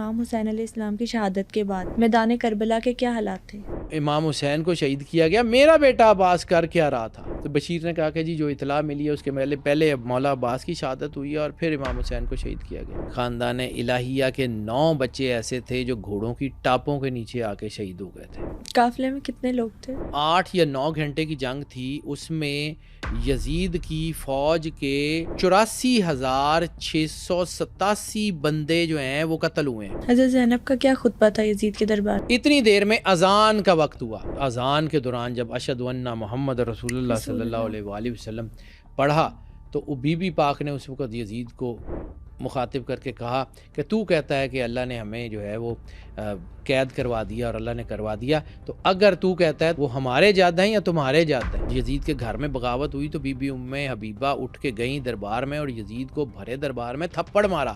امام حسین علیہ السلام کی شہادت کے بعد میدان کربلا کے کیا حالات تھے؟ امام حسین کو شہید کیا گیا، میرا بیٹا عباس کر کیا رہا تھا؟ تو بشیر نے کہا کہ جی جو اطلاع ملی ہے اس کے پہلے مولا عباس کی شہادت ہوئی ہے اور پھر امام حسین کو شہید کیا گیا۔ خاندان الہیہ کے 9 بچے ایسے تھے جو گھوڑوں کی ٹاپوں کے نیچے آ کے شہید ہو گئے تھے۔ قافلے میں کتنے لوگ تھے؟ 8 یا 9 گھنٹے کی جنگ تھی، اس میں یزید کی فوج کے 84,687 بندے جو ہیں وہ قتل ہوئے ہیں۔ حضرت زینب کا کیا خطبہ تھا یزید کے دربار؟ اتنی دیر میں اذان کا وقت ہوا، اذان کے دوران جب اشہد ان محمد رسول اللہ صلی اللہ علیہ وآلہ وسلم پڑھا تو بی بی پاک نے اس وقت یزید کو مخاطب کر کے کہا کہ تو کہتا ہے کہ اللہ نے ہمیں جو ہے وہ قید کروا دیا اور اللہ نے کروا دیا، تو اگر تو کہتا ہے وہ ہمارے جاد ہیں یا تمہارے جاد ہیں؟ یزید کے گھر میں بغاوت ہوئی تو بی بی ام حبیبہ اٹھ کے گئیں دربار میں اور یزید کو بھرے دربار میں تھپڑ مارا۔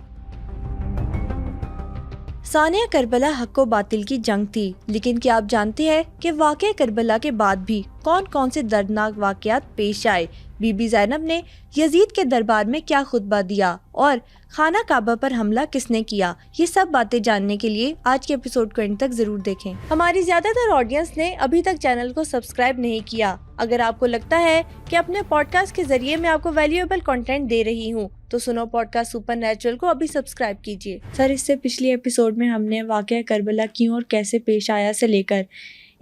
ثانیہ کربلا حق و باطل کی جنگ تھی، لیکن کیا آپ جانتے ہیں کہ واقعہ کربلا کے بعد بھی کون کون سے دردناک واقعات پیش آئے؟ بی بی زینب نے یزید کے دربار میں کیا خطبہ دیا اور خانہ کعبہ پر حملہ کس نے کیا؟ یہ سب باتیں جاننے کے لیے آج کے ایپیسوڈ کو اینڈ تک ضرور دیکھیں۔ ہماری زیادہ تر آڈینس نے ابھی تک چینل کو سبسکرائب نہیں کیا۔ اگر آپ کو لگتا ہے کہ اپنے پوڈ کاسٹ کے ذریعے میں آپ کو ویلیویبل کنٹینٹ دے رہی ہوں تو سنو پوڈ کاسٹ سپر نیچرل کو ابھی سبسکرائب کیجیے۔ سر، اس سے پچھلی ایپیسوڈ میں ہم نے واقعہ کربلا کیوں اور کیسے پیش آیا سے لے کر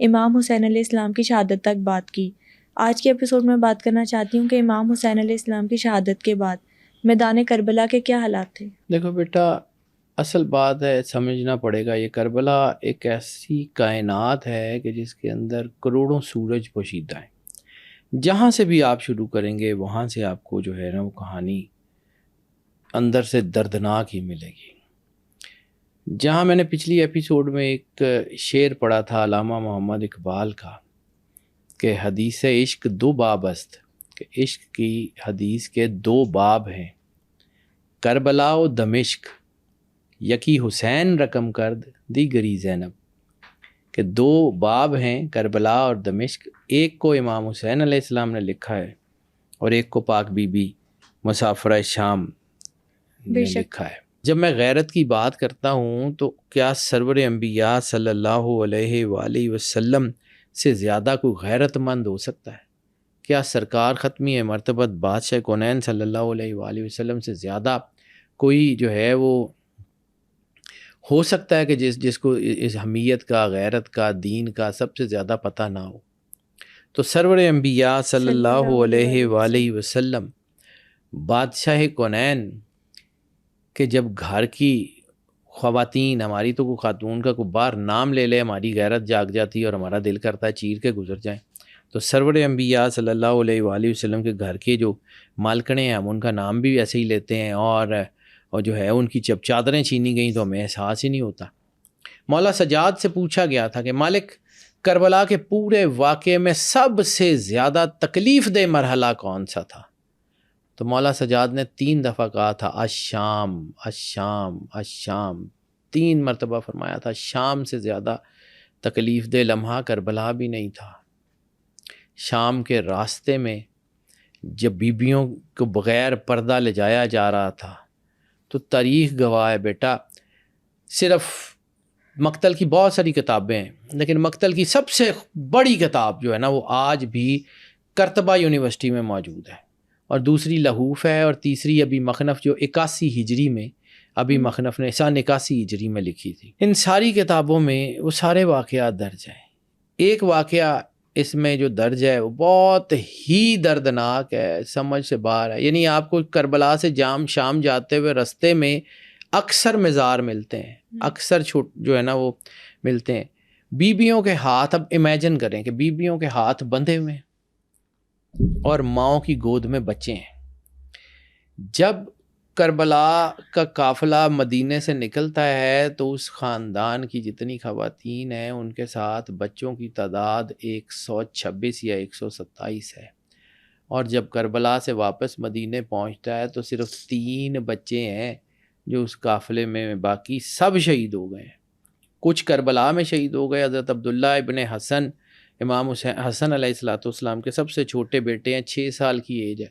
امام حسین علیہ السلام کی شہادت تک بات کی۔ آج کے ایپیسوڈ میں بات کرنا چاہتی ہوں کہ امام حسین علیہ السلام کی شہادت کے بعد میدان کربلا کے کیا حالات تھے؟ دیکھو بیٹا، اصل بات ہے سمجھنا پڑے گا، یہ کربلا ایک ایسی کائنات ہے کہ جس کے اندر کروڑوں سورج پوشیدہ ہیں۔ جہاں سے بھی آپ شروع کریں گے وہاں سے آپ کو جو ہے نا وہ کہانی اندر سے دردناک ہی ملے گی۔ جہاں میں نے پچھلی ایپیسوڈ میں ایک شعر پڑھا تھا علامہ محمد اقبال کا کہ حدیث عشق 2 باب است، کہ عشق کی حدیث کے 2 باب ہیں، کربلا و دمشق، یکی حسین رقم کرد دیگری زینب، کہ 2 باب ہیں کربلا اور دمشق، ایک کو امام حسین علیہ السلام نے لکھا ہے اور ایک کو پاک بی بی مسافرہ شام نے لکھا ہے۔ جب میں غیرت کی بات کرتا ہوں تو کیا سرور انبیاء صلی اللہ علیہ وآلہ وسلم سے زیادہ کوئی غیرت مند ہو سکتا ہے؟ کیا سرکار ختمی مرتبت بادشاہ کونین صلی اللہ علیہ وآلہ وسلم سے زیادہ کوئی جو ہے وہ ہو سکتا ہے کہ جس کو اس حمیت کا، غیرت کا، دین کا سب سے زیادہ پتہ نہ ہو؟ تو سرور انبیاء صلی اللہ علیہ وآلہ وسلم بادشاہ کونین کہ جب گھر کی خواتین، ہماری تو کوئی خاتون کا کوئی بار نام لے لے ہماری غیرت جاگ جاتی ہے اور ہمارا دل کرتا ہے چیر کے گزر جائیں، تو سرور انبیاء صلی اللہ علیہ وآلہ وسلم کے گھر کے جو مالکنے ہیں ہم ان کا نام بھی ایسے ہی لیتے ہیں، اور جو ہے ان کی جب چادریں چھینی گئیں تو ہمیں احساس ہی نہیں ہوتا۔ مولا سجاد سے پوچھا گیا تھا کہ مالک، کربلا کے پورے واقعے میں سب سے زیادہ تکلیف دہ مرحلہ کون سا تھا؟ تو مولا سجاد نے 3 دفعہ کہا تھا الشام الشام الشام، 3 مرتبہ فرمایا تھا شام سے زیادہ تکلیف دہ لمحہ کربلا بھی نہیں تھا۔ شام کے راستے میں جب بیبیوں کو بغیر پردہ لے جایا جا رہا تھا تو تاریخ گواہ ہے بیٹا، صرف مقتل کی بہت ساری کتابیں ہیں لیکن مقتل کی سب سے بڑی کتاب جو ہے نا وہ آج بھی کرتبہ یونیورسٹی میں موجود ہے، اور دوسری لہوف ہے، اور تیسری ابھی مخنف جو 81 ہجری میں ابھی مخنف نے سن 81 ہجری میں لکھی تھی۔ ان ساری کتابوں میں وہ سارے واقعات درج ہیں۔ ایک واقعہ اس میں جو درج ہے وہ بہت ہی دردناک ہے، سمجھ سے باہر ہے۔ یعنی آپ کو کربلا سے شام جاتے ہوئے رستے میں اکثر مزار ملتے ہیں، اکثر جو ہے نا وہ ملتے ہیں۔ بیبیوں کے ہاتھ، اب امیجن کریں کہ بیبیوں کے ہاتھ بندھے ہوئے ہیں اور ماؤں کی گود میں بچے ہیں۔ جب کربلا کا قافلہ مدینے سے نکلتا ہے تو اس خاندان کی جتنی خواتین ہیں ان کے ساتھ بچوں کی تعداد 126 یا 127 ہے، اور جب کربلا سے واپس مدینے پہنچتا ہے تو صرف 3 بچے ہیں جو اس قافلے میں، باقی سب شہید ہو گئے ہیں۔ کچھ کربلا میں شہید ہو گئے، حضرت عبداللہ ابن حسن امام حسن علیہ السلام کے سب سے چھوٹے بیٹے ہیں، 6 سال کی ایج ہے،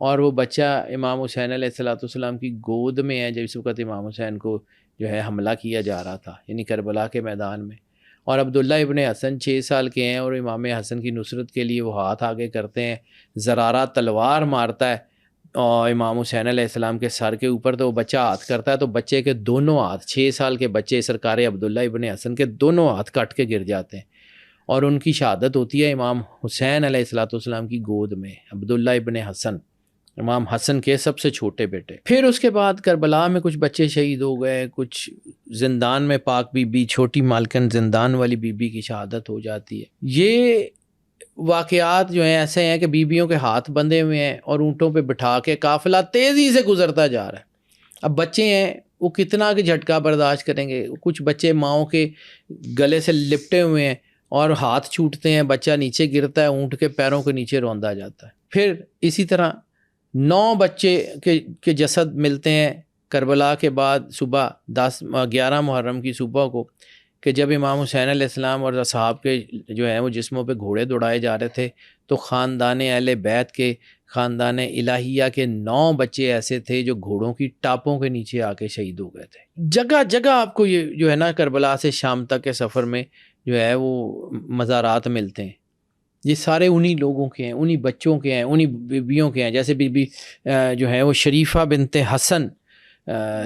اور وہ بچہ امام حسین علیہ السلام کی گود میں ہے جس وقت امام حسین کو جو ہے حملہ کیا جا رہا تھا، یعنی کربلا کے میدان میں، اور عبداللہ ابن حسن 6 سال کے ہیں اور امام حسن کی نصرت کے لیے وہ ہاتھ آگے کرتے ہیں، زرارہ تلوار مارتا ہے اور امام حسین علیہ السلام کے سر کے اوپر، تو وہ بچہ ہاتھ کرتا ہے تو بچے کے دونوں ہاتھ، 6 سال کے بچے سرکار عبداللہ ابن حسن کے دونوں ہاتھ کٹ کے گر جاتے ہیں، اور ان کی شہادت ہوتی ہے امام حسین علیہ السلام کی گود میں، عبداللہ ابن حسن، امام حسن کے سب سے چھوٹے بیٹے۔ پھر اس کے بعد کربلا میں کچھ بچے شہید ہو گئے، کچھ زندان میں پاک بی بی، چھوٹی مالکن زندان والی بی بی کی شہادت ہو جاتی ہے۔ یہ واقعات جو ہیں ایسے ہیں کہ بیویوں کے ہاتھ بندھے ہوئے ہیں اور اونٹوں پہ بٹھا کے قافلہ تیزی سے گزرتا جا رہا ہے۔ اب بچے ہیں وہ کتنا کہ جھٹکا برداشت کریں گے، کچھ بچے ماؤں کے گلے سے لپٹے ہوئے ہیں اور ہاتھ چھوٹتے ہیں، بچہ نیچے گرتا ہے، اونٹ کے پیروں کے نیچے روندا جاتا ہے۔ پھر اسی طرح 9 بچے کے جسد ملتے ہیں کربلا کے بعد صبح 11 محرم کی صبح کو، کہ جب امام حسین علیہ السلام اور اصحاب کے جو ہیں وہ جسموں پہ گھوڑے دوڑائے جا رہے تھے، تو خاندان اہل بیت کے، خاندان الہیہ کے 9 بچے ایسے تھے جو گھوڑوں کی ٹاپوں کے نیچے آ کے شہید ہو گئے تھے۔ جگہ جگہ آپ کو یہ جو ہے نا کربلا سے شام تک کے سفر میں جو ہے وہ مزارات ملتے ہیں، یہ سارے انہی لوگوں کے ہیں، انہی بچوں کے ہیں، انہی بیویوں کے ہیں۔ جیسے بی بی جو ہے وہ شریفہ بنت حسن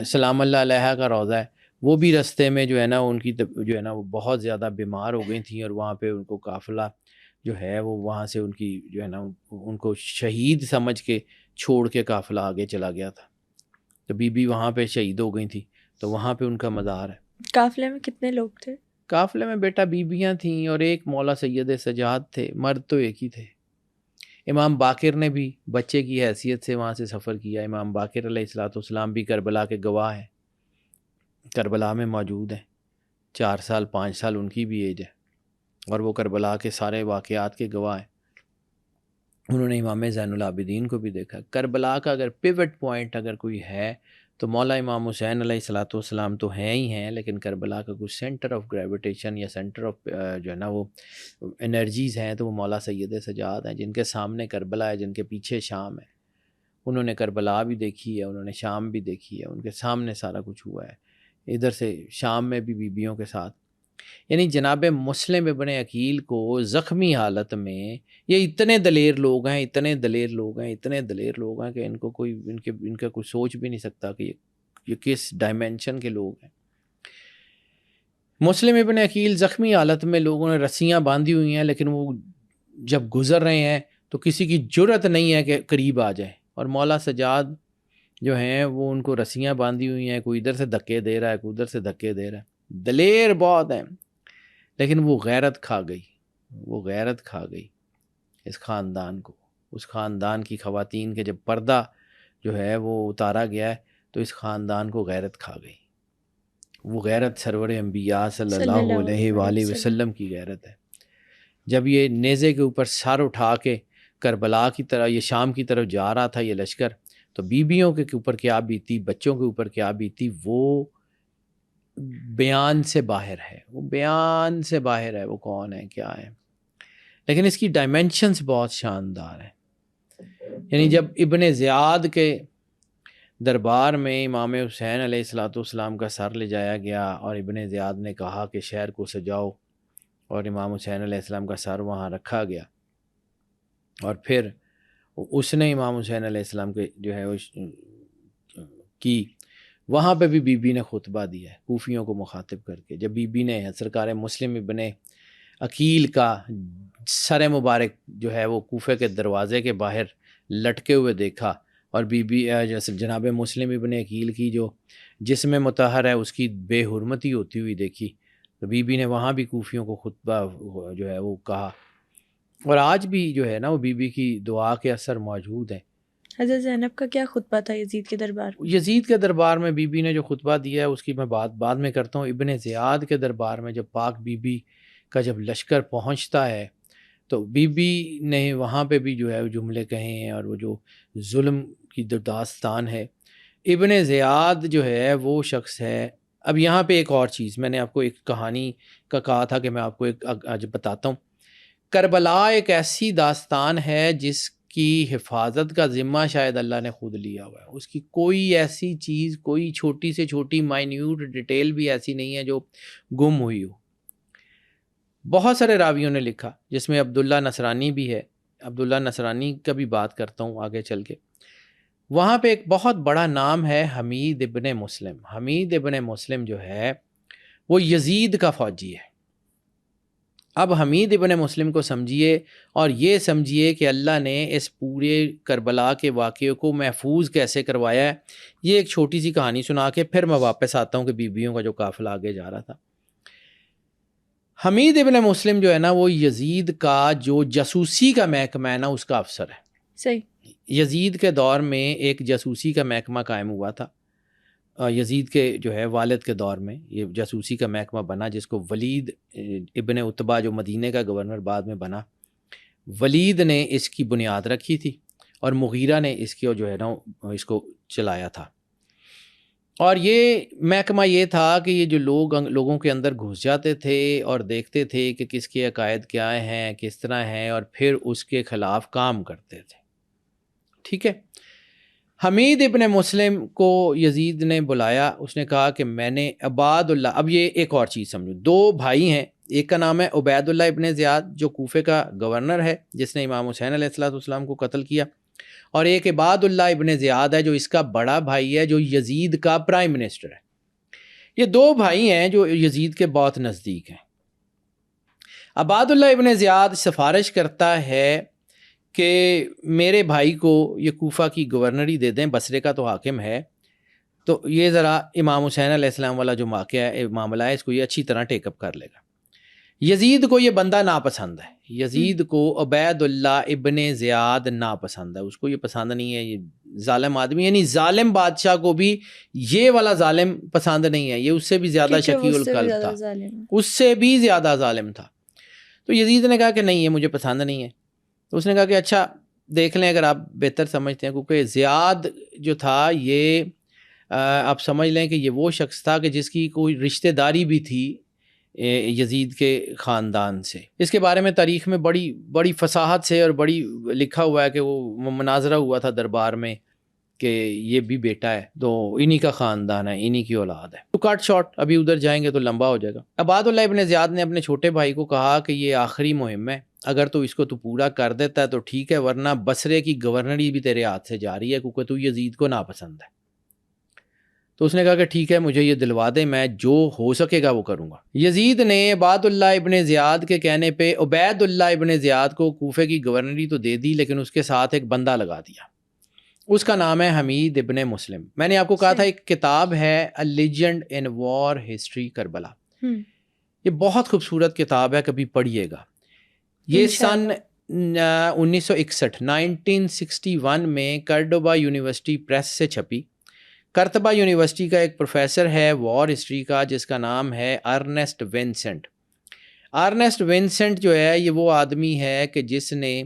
سلام اللہ علیہ کا روضہ ہے، وہ بھی رستے میں جو ہے نا ان کی جو ہے نا وہ بہت زیادہ بیمار ہو گئی تھیں، اور وہاں پہ ان کو قافلہ جو ہے وہ وہاں سے ان کی جو ہے نا ان کو شہید سمجھ کے چھوڑ کے قافلہ آگے چلا گیا تھا، تو بی بی وہاں پہ شہید ہو گئی تھیں، تو وہاں پہ ان کا مزار ہے۔ قافلے میں کتنے لوگ تھے؟ قافلے میں بیٹا بیویاں تھیں اور ایک مولا سید سجاد تھے، مرد تو ایک ہی تھے۔ امام باقر نے بھی بچے کی حیثیت سے وہاں سے سفر کیا، امام باقر علیہ السلام بھی کربلا کے گواہ ہیں، کربلا میں موجود ہیں، 4 سال 5 سال ان کی بھی ایج ہے، اور وہ کربلا کے سارے واقعات کے گواہ ہیں۔ انہوں نے امام زین العابدین کو بھی دیکھا۔ کربلا کا اگر پیوٹ پوائنٹ اگر کوئی ہے تو مولا امام حسین علیہ السلام تو ہیں ہی ہیں، لیکن کربلا کا کوئی سینٹر آف گریویٹیشن یا سینٹر آف جو ہے نا وہ انرجیز ہیں، تو وہ مولا سید سجاد ہیں، جن کے سامنے کربلا ہے، جن کے پیچھے شام ہے۔ انہوں نے کربلا بھی دیکھی ہے، انہوں نے شام بھی دیکھی ہے، ان کے سامنے سارا کچھ ہوا ہے، ادھر سے شام میں بھی بیویوں کے ساتھ۔ یعنی جناب مسلم ابن عقیل کو زخمی حالت میں، یہ اتنے دلیر لوگ ہیں، اتنے دلیر لوگ ہیں، اتنے دلیر لوگ ہیں کہ ان کو کوئی ان کا کوئی سوچ بھی نہیں سکتا کہ یہ کس ڈائمینشن کے لوگ ہیں۔ مسلم ابن عقیل زخمی حالت میں، لوگوں نے رسیاں باندھی ہوئی ہیں، لیکن وہ جب گزر رہے ہیں تو کسی کی جرت نہیں ہے کہ قریب آ جائے، اور مولا سجاد جو ہیں وہ ان کو رسیاں باندھی ہوئی ہیں، کوئی ادھر سے دھکے دے رہا ہے، کوئی ادھر سے دھکے دے رہا ہے، دلیر بہت ہیں، لیکن وہ غیرت کھا گئی، وہ غیرت کھا گئی اس خاندان کو، اس خاندان کی خواتین کے جب پردہ جو ہے وہ اتارا گیا ہے تو اس خاندان کو غیرت کھا گئی۔ وہ غیرت سرور انبیاء صلی اللہ علیہ وآلہ وسلم کی غیرت ہے۔ جب یہ نیزے کے اوپر سر اٹھا کے کربلا کی طرح، یہ شام کی طرف جا رہا تھا یہ لشکر، تو بیویوں کے اوپر کیا بیتی، بچوں کے اوپر کیا بیتی، وہ بیان سے باہر ہے، وہ بیان سے باہر ہے، وہ کون ہے، کیا ہے، لیکن اس کی ڈائمینشنز بہت شاندار ہیں۔ یعنی جب ابن زیاد کے دربار میں امام حسین علیہ السلام کا سر لے جایا گیا، اور ابن زیاد نے کہا کہ شہر کو سجاؤ، اور امام حسین علیہ السلام کا سر وہاں رکھا گیا، اور پھر اس نے امام حسین علیہ السلام کے جو ہے کی وہاں پہ بھی بی بی نے خطبہ دیا ہے کوفیوں کو مخاطب کر کے۔ جب بی بی نے سرکار مسلم ابن عقیل کا سر مبارک جو ہے وہ کوفے کے دروازے کے باہر لٹکے ہوئے دیکھا، اور بی بی جیسے جناب مسلم ابن عقیل کی جو جسم مطہر ہے اس کی بے حرمتی ہوتی ہوئی دیکھی، تو بی بی نے وہاں بھی کوفیوں کو خطبہ جو ہے وہ کہا، اور آج بھی جو ہے نا وہ بی بی کی دعا کے اثر موجود ہیں۔ حضرت زینب کا کیا خطبہ تھا یزید کے دربار میں؟ یزید کے دربار میں بی بی نے جو خطبہ دیا ہے اس کی میں بات بعد میں کرتا ہوں۔ ابن زیاد کے دربار میں جب پاک بی بی کا جب لشکر پہنچتا ہے تو بی بی نے وہاں پہ بھی جو ہے وہ جملے کہے ہیں، اور وہ جو ظلم کی داستان ہے، ابن زیاد جو ہے وہ شخص ہے۔ اب یہاں پہ ایک اور چیز میں نے آپ کو ایک کہانی کا کہا تھا کہ میں آپ کو ایک آج بتاتا ہوں۔ کربلا ایک ایسی داستان ہے جس کی حفاظت کا ذمہ شاید اللہ نے خود لیا ہوا ہے. اس کی کوئی ایسی چیز، کوئی چھوٹی سے چھوٹی مائنیوٹ ڈیٹیل بھی ایسی نہیں ہے جو گم ہوئی ہو. بہت سارے راویوں نے لکھا جس میں عبداللہ نصرانی بھی ہے. عبداللہ نصرانی کا بھی بات کرتا ہوں آگے چل کے. وہاں پہ ایک بہت بڑا نام ہے حمید ابن مسلم. حمید ابن مسلم جو ہے وہ یزید کا فوجی ہے. اب حمید ابن مسلم کو سمجھیے اور یہ سمجھیے کہ اللہ نے اس پورے کربلا کے واقعے کو محفوظ کیسے کروایا ہے. یہ ایک چھوٹی سی کہانی سنا کے پھر میں واپس آتا ہوں کہ بیویوں کا جو قافلہ آگے جا رہا تھا. حمید ابن مسلم جو ہے نا وہ یزید کا جو جاسوسی کا محکمہ ہے نا اس کا افسر ہے. صحیح. یزید کے دور میں ایک جاسوسی کا محکمہ قائم ہوا تھا. یزید کے جو ہے والد کے دور میں یہ جاسوسی کا محکمہ بنا جس کو ولید ابن عتبہ جو مدینہ کا گورنر بعد میں بنا، ولید نے اس کی بنیاد رکھی تھی اور مغیرہ نے اس کی جو ہے نا اس کو چلایا تھا. اور یہ محکمہ یہ تھا کہ یہ جو لوگوں کے اندر گھس جاتے تھے اور دیکھتے تھے کہ کس کے عقائد کیا ہیں، کس طرح ہیں، اور پھر اس کے خلاف کام کرتے تھے. ٹھیک ہے. حمید ابن مسلم کو یزید نے بلایا. اس نے کہا کہ میں نے عباد اللہ، اب یہ ایک اور چیز سمجھو، دو بھائی ہیں. ایک کا نام ہے عبید اللہ ابن زیاد جو کوفے کا گورنر ہے جس نے امام حسین علیہ السلام کو قتل کیا، اور ایک عباد اللہ ابن زیاد ہے جو اس کا بڑا بھائی ہے جو یزید کا پرائم منسٹر ہے. یہ دو بھائی ہیں جو یزید کے بہت نزدیک ہیں. عباد اللہ ابن زیاد سفارش کرتا ہے کہ میرے بھائی کو یہ کوفہ کی گورنری دے دیں، بصرے کا تو حاکم ہے، تو یہ ذرا امام حسین علیہ السلام والا جو واقعہ ہے معاملہ ہے اس کو یہ اچھی طرح ٹیک اپ کر لے گا. یزید کو یہ بندہ ناپسند ہے. یزید کو عبید اللہ ابن زیاد ناپسند ہے. اس کو یہ پسند نہیں ہے، یہ ظالم آدمی، یعنی ظالم بادشاہ کو بھی یہ والا ظالم پسند نہیں ہے. یہ اس سے بھی زیادہ شفیع القلب تھا، اس سے بھی زیادہ ظالم تھا. تو یزید نے کہا کہ نہیں یہ مجھے پسند نہیں ہے. تو اس نے کہا کہ اچھا دیکھ لیں اگر آپ بہتر سمجھتے ہیں، کیونکہ زیاد جو تھا یہ آپ سمجھ لیں کہ یہ وہ شخص تھا کہ جس کی کوئی رشتہ داری بھی تھی یزید کے خاندان سے. اس کے بارے میں تاریخ میں بڑی فصاحت سے اور بڑی لکھا ہوا ہے کہ وہ مناظرہ ہوا تھا دربار میں کہ یہ بھی بیٹا ہے تو انہی کا خاندان ہے، انہی کی اولاد ہے. تو کٹ شارٹ ابھی ادھر جائیں گے تو لمبا ہو جائے گا. عباد اللہ ابن زیاد نے اپنے چھوٹے بھائی کو کہا کہ یہ آخری مہم ہے، اگر تو اس کو تو پورا کر دیتا ہے تو ٹھیک ہے، ورنہ بصرے کی گورنری بھی تیرے ہاتھ سے جا رہی ہے کیونکہ تو یزید کو ناپسند ہے. تو اس نے کہا کہ ٹھیک ہے مجھے یہ دلوا دے، میں جو ہو سکے گا وہ کروں گا. یزید نے عباد اللہ ابن زیاد کے کہنے پہ عبید اللہ ابن زیاد کو کوفے کی گورنری تو دے دی، لیکن اس کے ساتھ ایک بندہ لگا دیا. اس کا نام ہے حمید ابن مسلم. میں نے آپ کو کہا تھا ایک کتاب ہے A Legend in War History Karbala. یہ بہت خوبصورت کتاب ہے، کبھی پڑھیے گا. یہ سن 1961 میں کرڈوبا یونیورسٹی پریس سے چھپی. کرتبہ یونیورسٹی کا ایک پروفیسر ہے وار ہسٹری کا جس کا نام ہے ارنسٹ ونسنٹ. ارنسٹ ونسنٹ جو ہے یہ وہ آدمی ہے کہ جس نے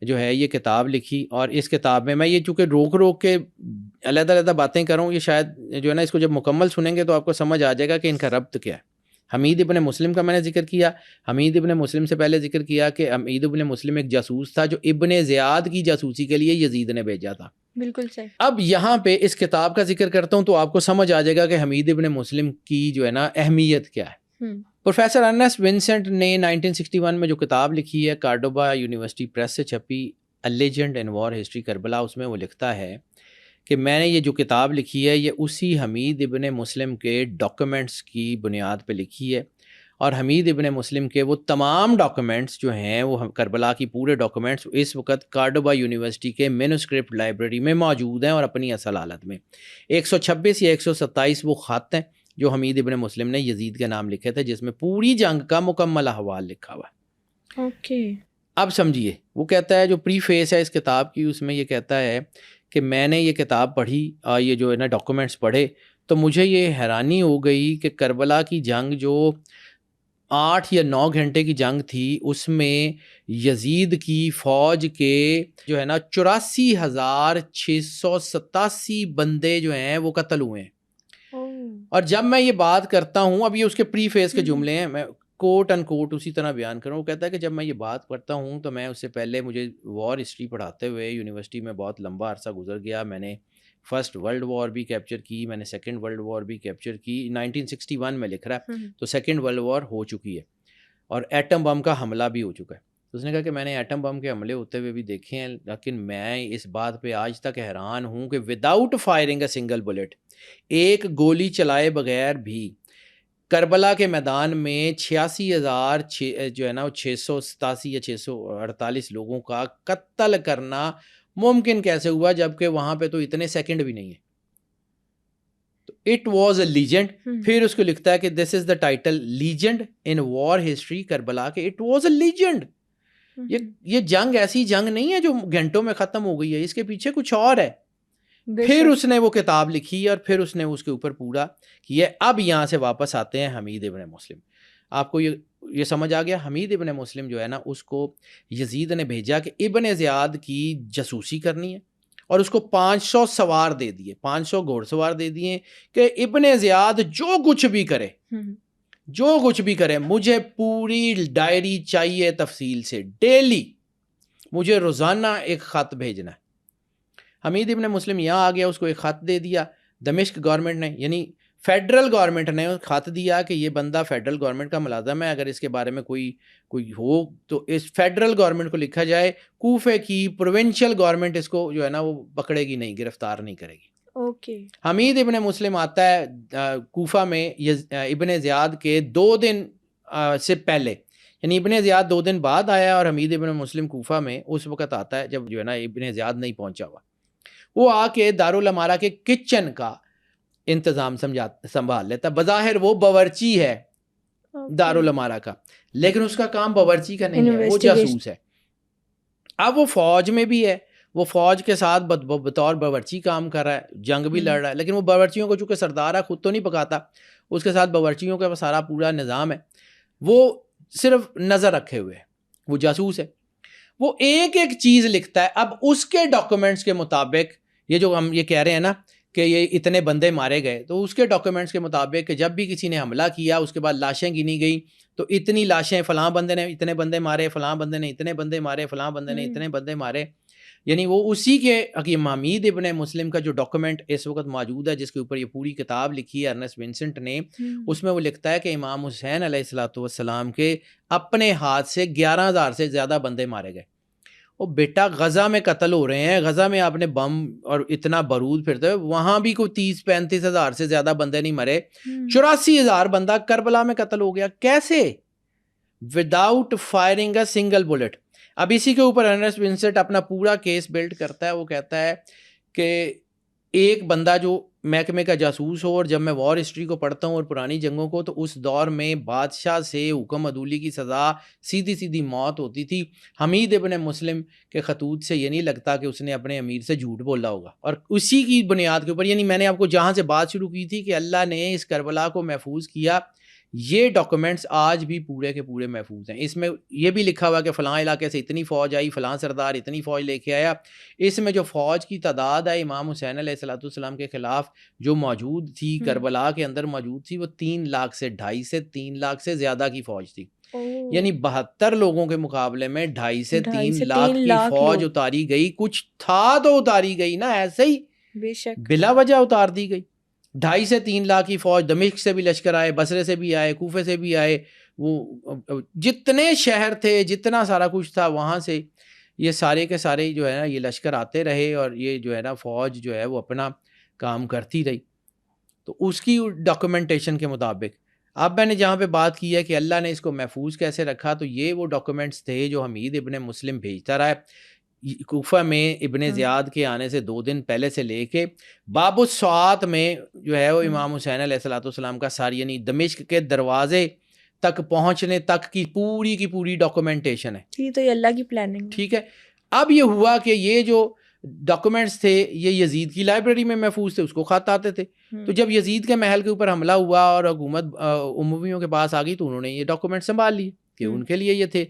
جو ہے یہ کتاب لکھی، اور اس کتاب میں یہ چونکہ روک کے علیحدہ علیحدہ باتیں کروں، یہ شاید جو ہے نا اس کو جب مکمل سنیں گے تو آپ کو سمجھ آ جائے گا کہ ان کا ربط کیا ہے. حمید ابن مسلم کا میں نے ذکر کیا. حمید ابن مسلم سے پہلے ذکر کیا کہ حمید ابن مسلم ایک جاسوس تھا جو ابن زیاد کی جاسوسی کے لیے یزید نے بھیجا تھا. بالکل صحیح. اب یہاں پہ اس کتاب کا ذکر کرتا ہوں تو آپ کو سمجھ آ جائے گا کہ حمید ابن مسلم کی جو ہے نا اہمیت کیا ہے. پروفیسر ارنسٹ ونسنٹ نے 1961 میں جو کتاب لکھی ہے کارڈوبا یونیورسٹی پریس سے چھپی A Legend in War History Karbala, اس میں وہ لکھتا ہے کہ میں نے یہ جو کتاب لکھی ہے یہ اسی حمید ابن مسلم کے ڈاکومنٹس کی بنیاد پہ لکھی ہے، اور حمید ابن مسلم کے وہ تمام ڈاکومنٹس جو ہیں وہ کربلا کی پورے ڈاکومنٹس اس وقت کارڈوبا یونیورسٹی کے مینوسکرپٹ لائبریری میں موجود ہیں اور اپنی اصل حالت میں. 126 یا 127 وہ خط ہیں جو حمید ابن مسلم نے یزید کے نام لکھے تھے جس میں پوری جنگ کا مکمل احوال لکھا ہوا ہے. اوکے. اب سمجھیے، وہ کہتا ہے جو پری فیس ہے اس کتاب کی، اس میں یہ کہتا ہے کہ میں نے یہ کتاب پڑھی، یہ جو ہے نا ڈاکومنٹس پڑھے، تو مجھے یہ حیرانی ہو گئی کہ کربلا کی جنگ جو 8 یا 9 گھنٹے کی جنگ تھی اس میں یزید کی فوج کے جو ہے نا 84,687 بندے جو ہیں وہ قتل ہوئے ہیں. اور جب میں یہ بات کرتا ہوں، اب یہ اس کے پری فیس کے جملے ہیں، میں کوٹ ان کوٹ اسی طرح بیان کروں. وہ کہتا ہے کہ جب میں یہ بات کرتا ہوں تو میں اس سے پہلے مجھے وار ہسٹری پڑھاتے ہوئے یونیورسٹی میں بہت لمبا عرصہ گزر گیا. میں نے فرسٹ ورلڈ وار بھی کیپچر کی, میں نے سیکنڈ ورلڈ وار بھی کیپچر کی. 1961 میں لکھ رہا ہے, تو سیکنڈ ورلڈ وار ہو چکی ہے اور ایٹم بم کا حملہ بھی ہو چکا ہے. تو اس نے کہا کہ میں نے ایٹم بم کے حملے ہوتے ہوئے بھی دیکھے ہیں, لیکن میں اس بات پہ آج تک حیران ہوں کہ without firing a single bullet, ایک گولی چلائے بغیر بھی کربلا کے میدان میں 86,000 جو ہے نا 687 یا 648 لوگوں کا قتل کرنا ممکن کیسے ہوا, جبکہ وہاں پہ تو اتنے سیکنڈ بھی نہیں ہیں. تو اٹ واز اے لیجنڈ. پھر اس کو لکھتا ہے کہ this is the title legend in war history Karbala, کہ اٹ واز اے لیجنڈ. یہ جنگ ایسی جنگ نہیں ہے جو گھنٹوں میں ختم ہو گئی ہے, اس کے پیچھے کچھ اور ہے. پھر اس نے وہ کتاب لکھی اور پھر اس نے اس کے اوپر پورا کیا. اب یہاں سے واپس آتے ہیں حمید ابن مسلم. آپ کو یہ سمجھ آ گیا, حمید ابن مسلم جو ہے نا اس کو یزید نے بھیجا کہ ابن زیاد کی جاسوسی کرنی ہے, اور اس کو 500 سوار دے دیے, 500 گھوڑ سوار دے دیے کہ ابن زیاد جو کچھ بھی کرے, جو کچھ بھی کرے, مجھے پوری ڈائری چاہیے تفصیل سے, ڈیلی مجھے روزانہ ایک خط بھیجنا ہے. حمید ابن مسلم یہاں آ گیا, اس کو ایک خط دے دیا دمشق گورنمنٹ نے, یعنی فیڈرل گورنمنٹ نے خط دیا کہ یہ بندہ فیڈرل گورنمنٹ کا ملازم ہے, اگر اس کے بارے میں کوئی ہو تو اس فیڈرل گورنمنٹ کو لکھا جائے, کوفے کی پروونشل گورنمنٹ اس کو جو ہے نا وہ پکڑے گی نہیں, گرفتار نہیں کرے گی. حمید ابن مسلم آتا ہے کوفہ میں ابن زیاد کے 2 دن سے پہلے, یعنی ابن زیاد 2 دن بعد آیا اور حمید ابن مسلم کوفہ میں اس وقت آتا ہے جب جو ہے نا ابن زیاد نہیں پہنچا ہوا. وہ آ کے دارالامارہ کے کچن کا انتظام سنبھال لیتا. بظاہر وہ باورچی ہے دارالامارہ کا, لیکن اس کا کام باورچی کا نہیں ہے, وہ جاسوس ہے. اب وہ فوج میں بھی ہے, وہ فوج کے ساتھ بطور باورچی کام کر رہا ہے, جنگ بھی لڑ رہا ہے, لیکن وہ باورچیوں کو چونکہ سردار ہے خود تو نہیں پکاتا, اس کے ساتھ باورچیوں کا سارا پورا نظام ہے, وہ صرف نظر رکھے ہوئے ہے, وہ جاسوس ہے. وہ ایک ایک چیز لکھتا ہے. اب اس کے ڈاکومنٹس کے مطابق یہ جو ہم یہ کہہ رہے ہیں نا کہ یہ اتنے بندے مارے گئے, تو اس کے ڈاکومنٹس کے مطابق کہ جب بھی کسی نے حملہ کیا اس کے بعد لاشیں گنی گئی, تو اتنی لاشیں, فلاں بندے نے اتنے بندے مارے, فلاں بندے نے اتنے بندے مارے, فلاں بندے نے اتنے بندے مارے. یعنی وہ اسی کے حکیم حمید ابن مسلم کا جو ڈاکومنٹ اس وقت موجود ہے, جس کے اوپر یہ پوری کتاب لکھی ہے ارنسٹ ونسنٹ نے, اس میں وہ لکھتا ہے کہ امام حسین علیہ الصلوۃ والسلام کے اپنے ہاتھ سے 11,000 سے زیادہ بندے مارے گئے. وہ بیٹا غزہ میں قتل ہو رہے ہیں, غزہ میں آپ نے بم اور اتنا بارود پھرتے ہوئے, وہاں بھی کوئی 30-35 ہزار سے زیادہ بندے نہیں مرے, 84,000 بندہ کربلا میں قتل ہو گیا. کیسے؟ Without firing a single bullet. اب اسی کے اوپر ارنسٹ ونسنٹ اپنا پورا کیس بلڈ کرتا ہے. وہ کہتا ہے کہ ایک بندہ جو محکمے کا جاسوس ہو, اور جب میں وار ہسٹری کو پڑھتا ہوں اور پرانی جنگوں کو, تو اس دور میں بادشاہ سے حکم عدولی کی سزا سیدھی موت ہوتی تھی. حمید ابن مسلم کے خطوط سے یہ نہیں لگتا کہ اس نے اپنے امیر سے جھوٹ بولا ہوگا, اور اسی کی بنیاد کے اوپر, یعنی میں نے آپ کو جہاں سے بات شروع کی تھی کہ اللہ نے اس کربلا کو محفوظ کیا, یہ ڈاکومنٹس آج بھی پورے کے پورے محفوظ ہیں. اس میں یہ بھی لکھا ہوا کہ فلاں علاقے سے اتنی فوج آئی, فلاں سردار اتنی فوج لے کے آیا. اس میں جو فوج کی تعداد ہے امام حسین علیہ الصلوۃ والسلام کے خلاف جو موجود تھی کربلا کے اندر موجود تھی, وہ 3 لاکھ سے 2.5 سے 3 لاکھ سے زیادہ کی فوج تھی. یعنی 72 لوگوں کے مقابلے میں 2.5 سے 3 لاکھ کی فوج اتاری گئی. کچھ تھا تو اتاری گئی نا, ایسے ہی بے شک بلا وجہ اتار دی گئی. 2.5 سے 3 لاکھ کی فوج, دمشق سے بھی لشکر آئے, بصرے سے بھی آئے, کوفے سے بھی آئے, وہ جتنے شہر تھے, جتنا سارا کچھ تھا, وہاں سے یہ سارے کے سارے جو ہے نا یہ لشکر آتے رہے, اور یہ جو ہے نا فوج جو ہے وہ اپنا کام کرتی رہی. تو اس کی ڈاکومنٹیشن کے مطابق اب میں نے جہاں پہ بات کی ہے کہ اللہ نے اس کو محفوظ کیسے رکھا, تو یہ وہ ڈاکومنٹس تھے جو حمید ابن مسلم بھیجتا رہا ہے. کوفہ میں ابن زیاد کے آنے سے 2 دن پہلے سے لے کے باب السوات میں جو ہے وہ امام حسین علیہ الصلوۃ والسلام کا ساری, یعنی دمشق کے دروازے تک پہنچنے تک کی پوری ڈاکومنٹیشن ہے. تو یہ اللہ کی پلاننگ. ٹھیک ہے. اب یہ ہوا کہ یہ جو ڈاکومنٹس تھے یہ یزید کی لائبریری میں محفوظ تھے, اس کو خط آتے تھے. تو جب یزید کے محل کے اوپر حملہ ہوا اور حکومت امویوں کے پاس آ گئی, تو انہوں نے یہ ڈاکومنٹ سنبھال لیے کہ ان کے لیے یہ تھے.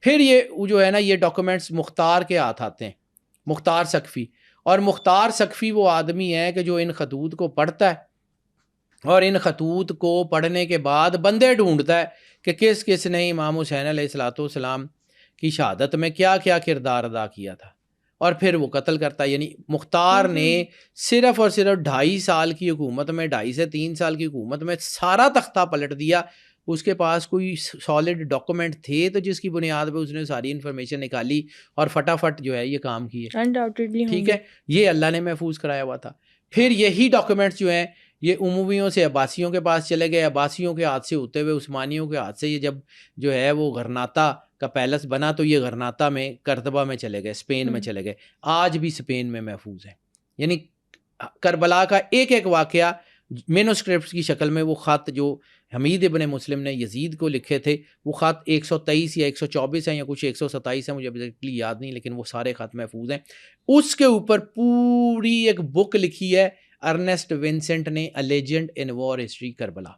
پھر یہ جو ہے نا یہ ڈاکومنٹس مختار کے ہاتھ آتے ہیں, مختار سقفی. اور مختار سقفی وہ آدمی ہے کہ جو ان خطوط کو پڑھتا ہے اور ان خطوط کو پڑھنے کے بعد بندے ڈھونڈتا ہے کہ کس کس نے امام حسین علیہ الصلوۃ والسلام کی شہادت میں کیا کیا کردار ادا کیا تھا، اور پھر وہ قتل کرتا ہے۔ یعنی مختار نے صرف اور صرف 2.5 سال کی حکومت میں، 2.5 سے 3 سال کی حکومت میں سارا تختہ پلٹ دیا۔ اس کے پاس کوئی سالڈ ڈاکومنٹ تھے تو جس کی بنیاد پہ اس نے ساری انفارمیشن نکالی اور فٹافٹ جو ہے یہ کام کیے، ٹھیک ہے، یہ اللہ نے محفوظ کرایا ہوا تھا۔ پھر یہی ڈاکومنٹس جو ہیں یہ امویوں سے عباسیوں کے پاس چلے گئے، عباسیوں کے ہاتھ سے ہوتے ہوئے عثمانیوں کے ہاتھ سے یہ جب جو ہے وہ غرناطہ کا پیلس بنا تو یہ غرناطہ میں، کرتبہ میں چلے گئے، اسپین میں چلے گئے، آج بھی اسپین میں محفوظ ہیں۔ یعنی کربلا کا ایک ایک واقعہ مینوسکرپٹس کی شکل میں، وہ خط جو حمید ابن مسلم نے یزید کو لکھے تھے، وہ خط 123 یا 124 ہیں یا کچھ 127 ہیں، مجھے ایگزیکٹلی یاد نہیں، لیکن وہ سارے خط محفوظ ہیں۔ اس کے اوپر پوری ایک بک لکھی ہے ارنسٹ ونسنٹ نے، اے legend in war history Karbala,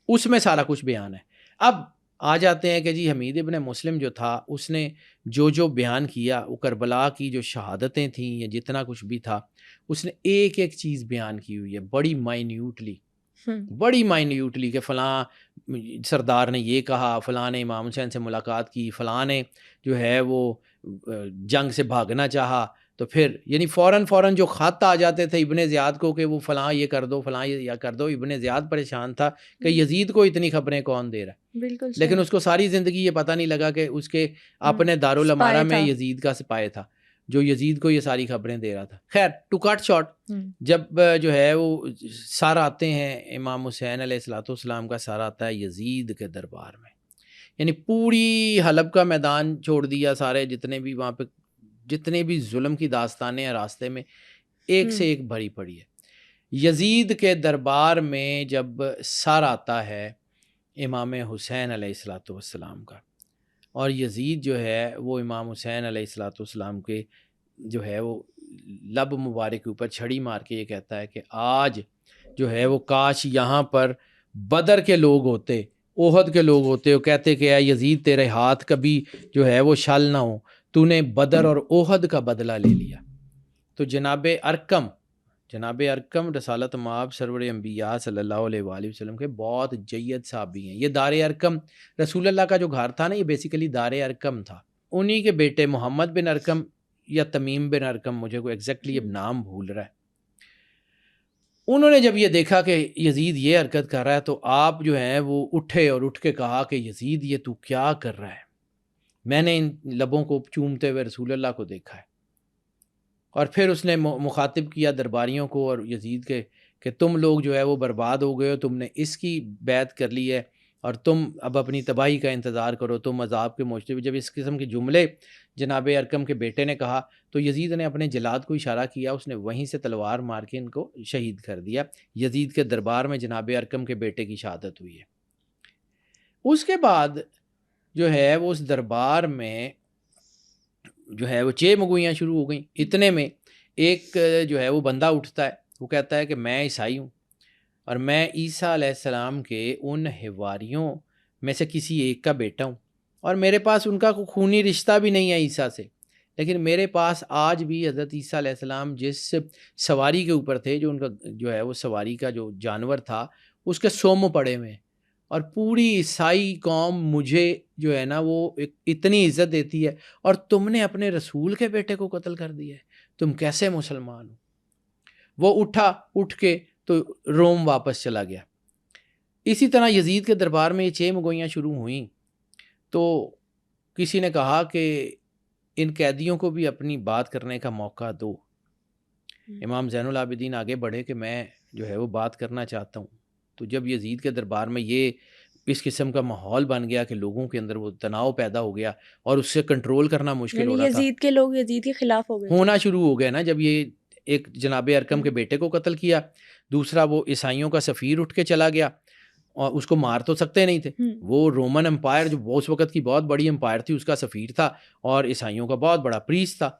اس میں سارا کچھ بیان ہے۔ اب آ جاتے ہیں کہ جی حمید ابن مسلم جو تھا اس نے جو بیان کیا، وہ کربلا کی جو شہادتیں تھیں یا جتنا کچھ بھی تھا، اس نے ایک ایک چیز بیان کی ہوئی ہے بڑی مائنیوٹلی کہ فلاں سردار نے یہ کہا، فلاں نے امام حسین سے ملاقات کی، فلاں نے جو ہے وہ جنگ سے بھاگنا چاہا، تو پھر یعنی فوراً جو خط آ جاتے تھے ابن زیاد کو کہ وہ فلاں یہ کر دو، فلاں یہ کر دو، ابن زیاد پریشان تھا کہ یزید کو اتنی خبریں کون دے رہا ہے، بالکل، لیکن اس کو ساری زندگی یہ پتہ نہیں لگا کہ اس کے اپنے دارالامارہ میں یزید کا سپاہی تھا جو یزید کو یہ ساری خبریں دے رہا تھا۔ خیر ٹو کٹ شارٹ، جب جو ہے وہ سارا آتے ہیں امام حسین علیہ الصلوۃ والسلام کا سارا آتا ہے یزید کے دربار میں، یعنی پوری حلب کا میدان چھوڑ دیا، سارے جتنے بھی وہاں پہ جتنے بھی ظلم کی داستانیں ہیں راستے میں ایک سے ایک بھری پڑی ہے۔ یزید کے دربار میں جب سر آتا ہے امام حسین علیہ الصلوۃ والسلام کا، اور یزید جو ہے وہ امام حسین علیہ الصلوۃ والسلام کے جو ہے وہ لب مبارک کے اوپر چھڑی مار کے یہ کہتا ہے کہ آج جو ہے وہ کاش یہاں پر بدر کے لوگ ہوتے، احد کے لوگ ہوتے، وہ کہتے کہ اے یزید تیرے ہاتھ کبھی جو ہے وہ شل نہ ہو، تو نے بدر اور احد کا بدلہ لے لیا۔ تو جناب ارقم رسالت مآب سرور انبیاء صلی اللہ علیہ وآلہ وسلم کے بہت جید صحابی ہیں۔ یہ دار ارقم رسول اللہ کا جو گھر تھا نا، یہ بیسیکلی دار ارقم تھا، انہی کے بیٹے محمد بن ارقم یا تمیم بن ارقم، مجھے کو ایگزیکٹلی اب نام بھول رہا ہے، انہوں نے جب یہ دیکھا کہ یزید یہ حرکت کر رہا ہے تو آپ جو ہیں وہ اٹھے اور اٹھ کے کہا کہ یزید یہ تو کیا کر رہا ہے، میں نے ان لبوں کو چومتے ہوئے رسول اللہ کو دیکھا ہے۔ اور پھر اس نے مخاطب کیا درباریوں کو اور یزید کے کہ تم لوگ جو ہے وہ برباد ہو گئے ہو، تم نے اس کی بیعت کر لی ہے اور تم اب اپنی تباہی کا انتظار کرو، تم عذاب کے موجب۔ جب اس قسم کے جملے جناب ارقم کے بیٹے نے کہا تو یزید نے اپنے جلاد کو اشارہ کیا، اس نے وہیں سے تلوار مار کے ان کو شہید کر دیا۔ یزید کے دربار میں جناب ارقم کے بیٹے کی شہادت ہوئی ہے۔ اس کے بعد جو ہے وہ اس دربار میں جو ہے وہ چہ مگوئیاں شروع ہو گئیں۔ اتنے میں ایک جو ہے وہ بندہ اٹھتا ہے، وہ کہتا ہے کہ میں عیسائی ہوں اور میں عیسیٰ علیہ السلام کے ان حواریوں میں سے کسی ایک کا بیٹا ہوں، اور میرے پاس ان کا کوئی خونی رشتہ بھی نہیں ہے عیسیٰ سے، لیکن میرے پاس آج بھی حضرت عیسیٰ علیہ السلام جس سواری کے اوپر تھے، جو ان کا جو ہے وہ سواری کا جو جانور تھا، اس کے سوم پڑے ہوئے ہیں، اور پوری عیسائی قوم مجھے جو ہے نا وہ اتنی عزت دیتی ہے، اور تم نے اپنے رسول کے بیٹے کو قتل کر دیا ہے، تم کیسے مسلمان ہو؟ وہ اٹھ کے تو روم واپس چلا گیا۔ اسی طرح یزید کے دربار میں یہ چہ مگوئیاں شروع ہوئیں تو کسی نے کہا کہ ان قیدیوں کو بھی اپنی بات کرنے کا موقع دو۔ امام زین العابدین آگے بڑھے کہ میں جو ہے وہ بات کرنا چاہتا ہوں۔ تو جب یزید کے دربار میں یہ اس قسم کا ماحول بن گیا کہ لوگوں کے اندر وہ تناؤ پیدا ہو گیا اور اس سے کنٹرول کرنا مشکل ہو رہا تھا، یزید کے لوگ یزید کے خلاف ہو گئے، ہونا شروع ہو گیا نا۔ جب یہ ایک جناب ارقم کے بیٹے کو قتل کیا، دوسرا وہ عیسائیوں کا سفیر اٹھ کے چلا گیا، اور اس کو مار تو سکتے نہیں تھے، وہ رومن امپائر جو اس وقت کی بہت بڑی امپائر تھی اس کا سفیر تھا اور عیسائیوں کا بہت بڑا پریسٹ تھا،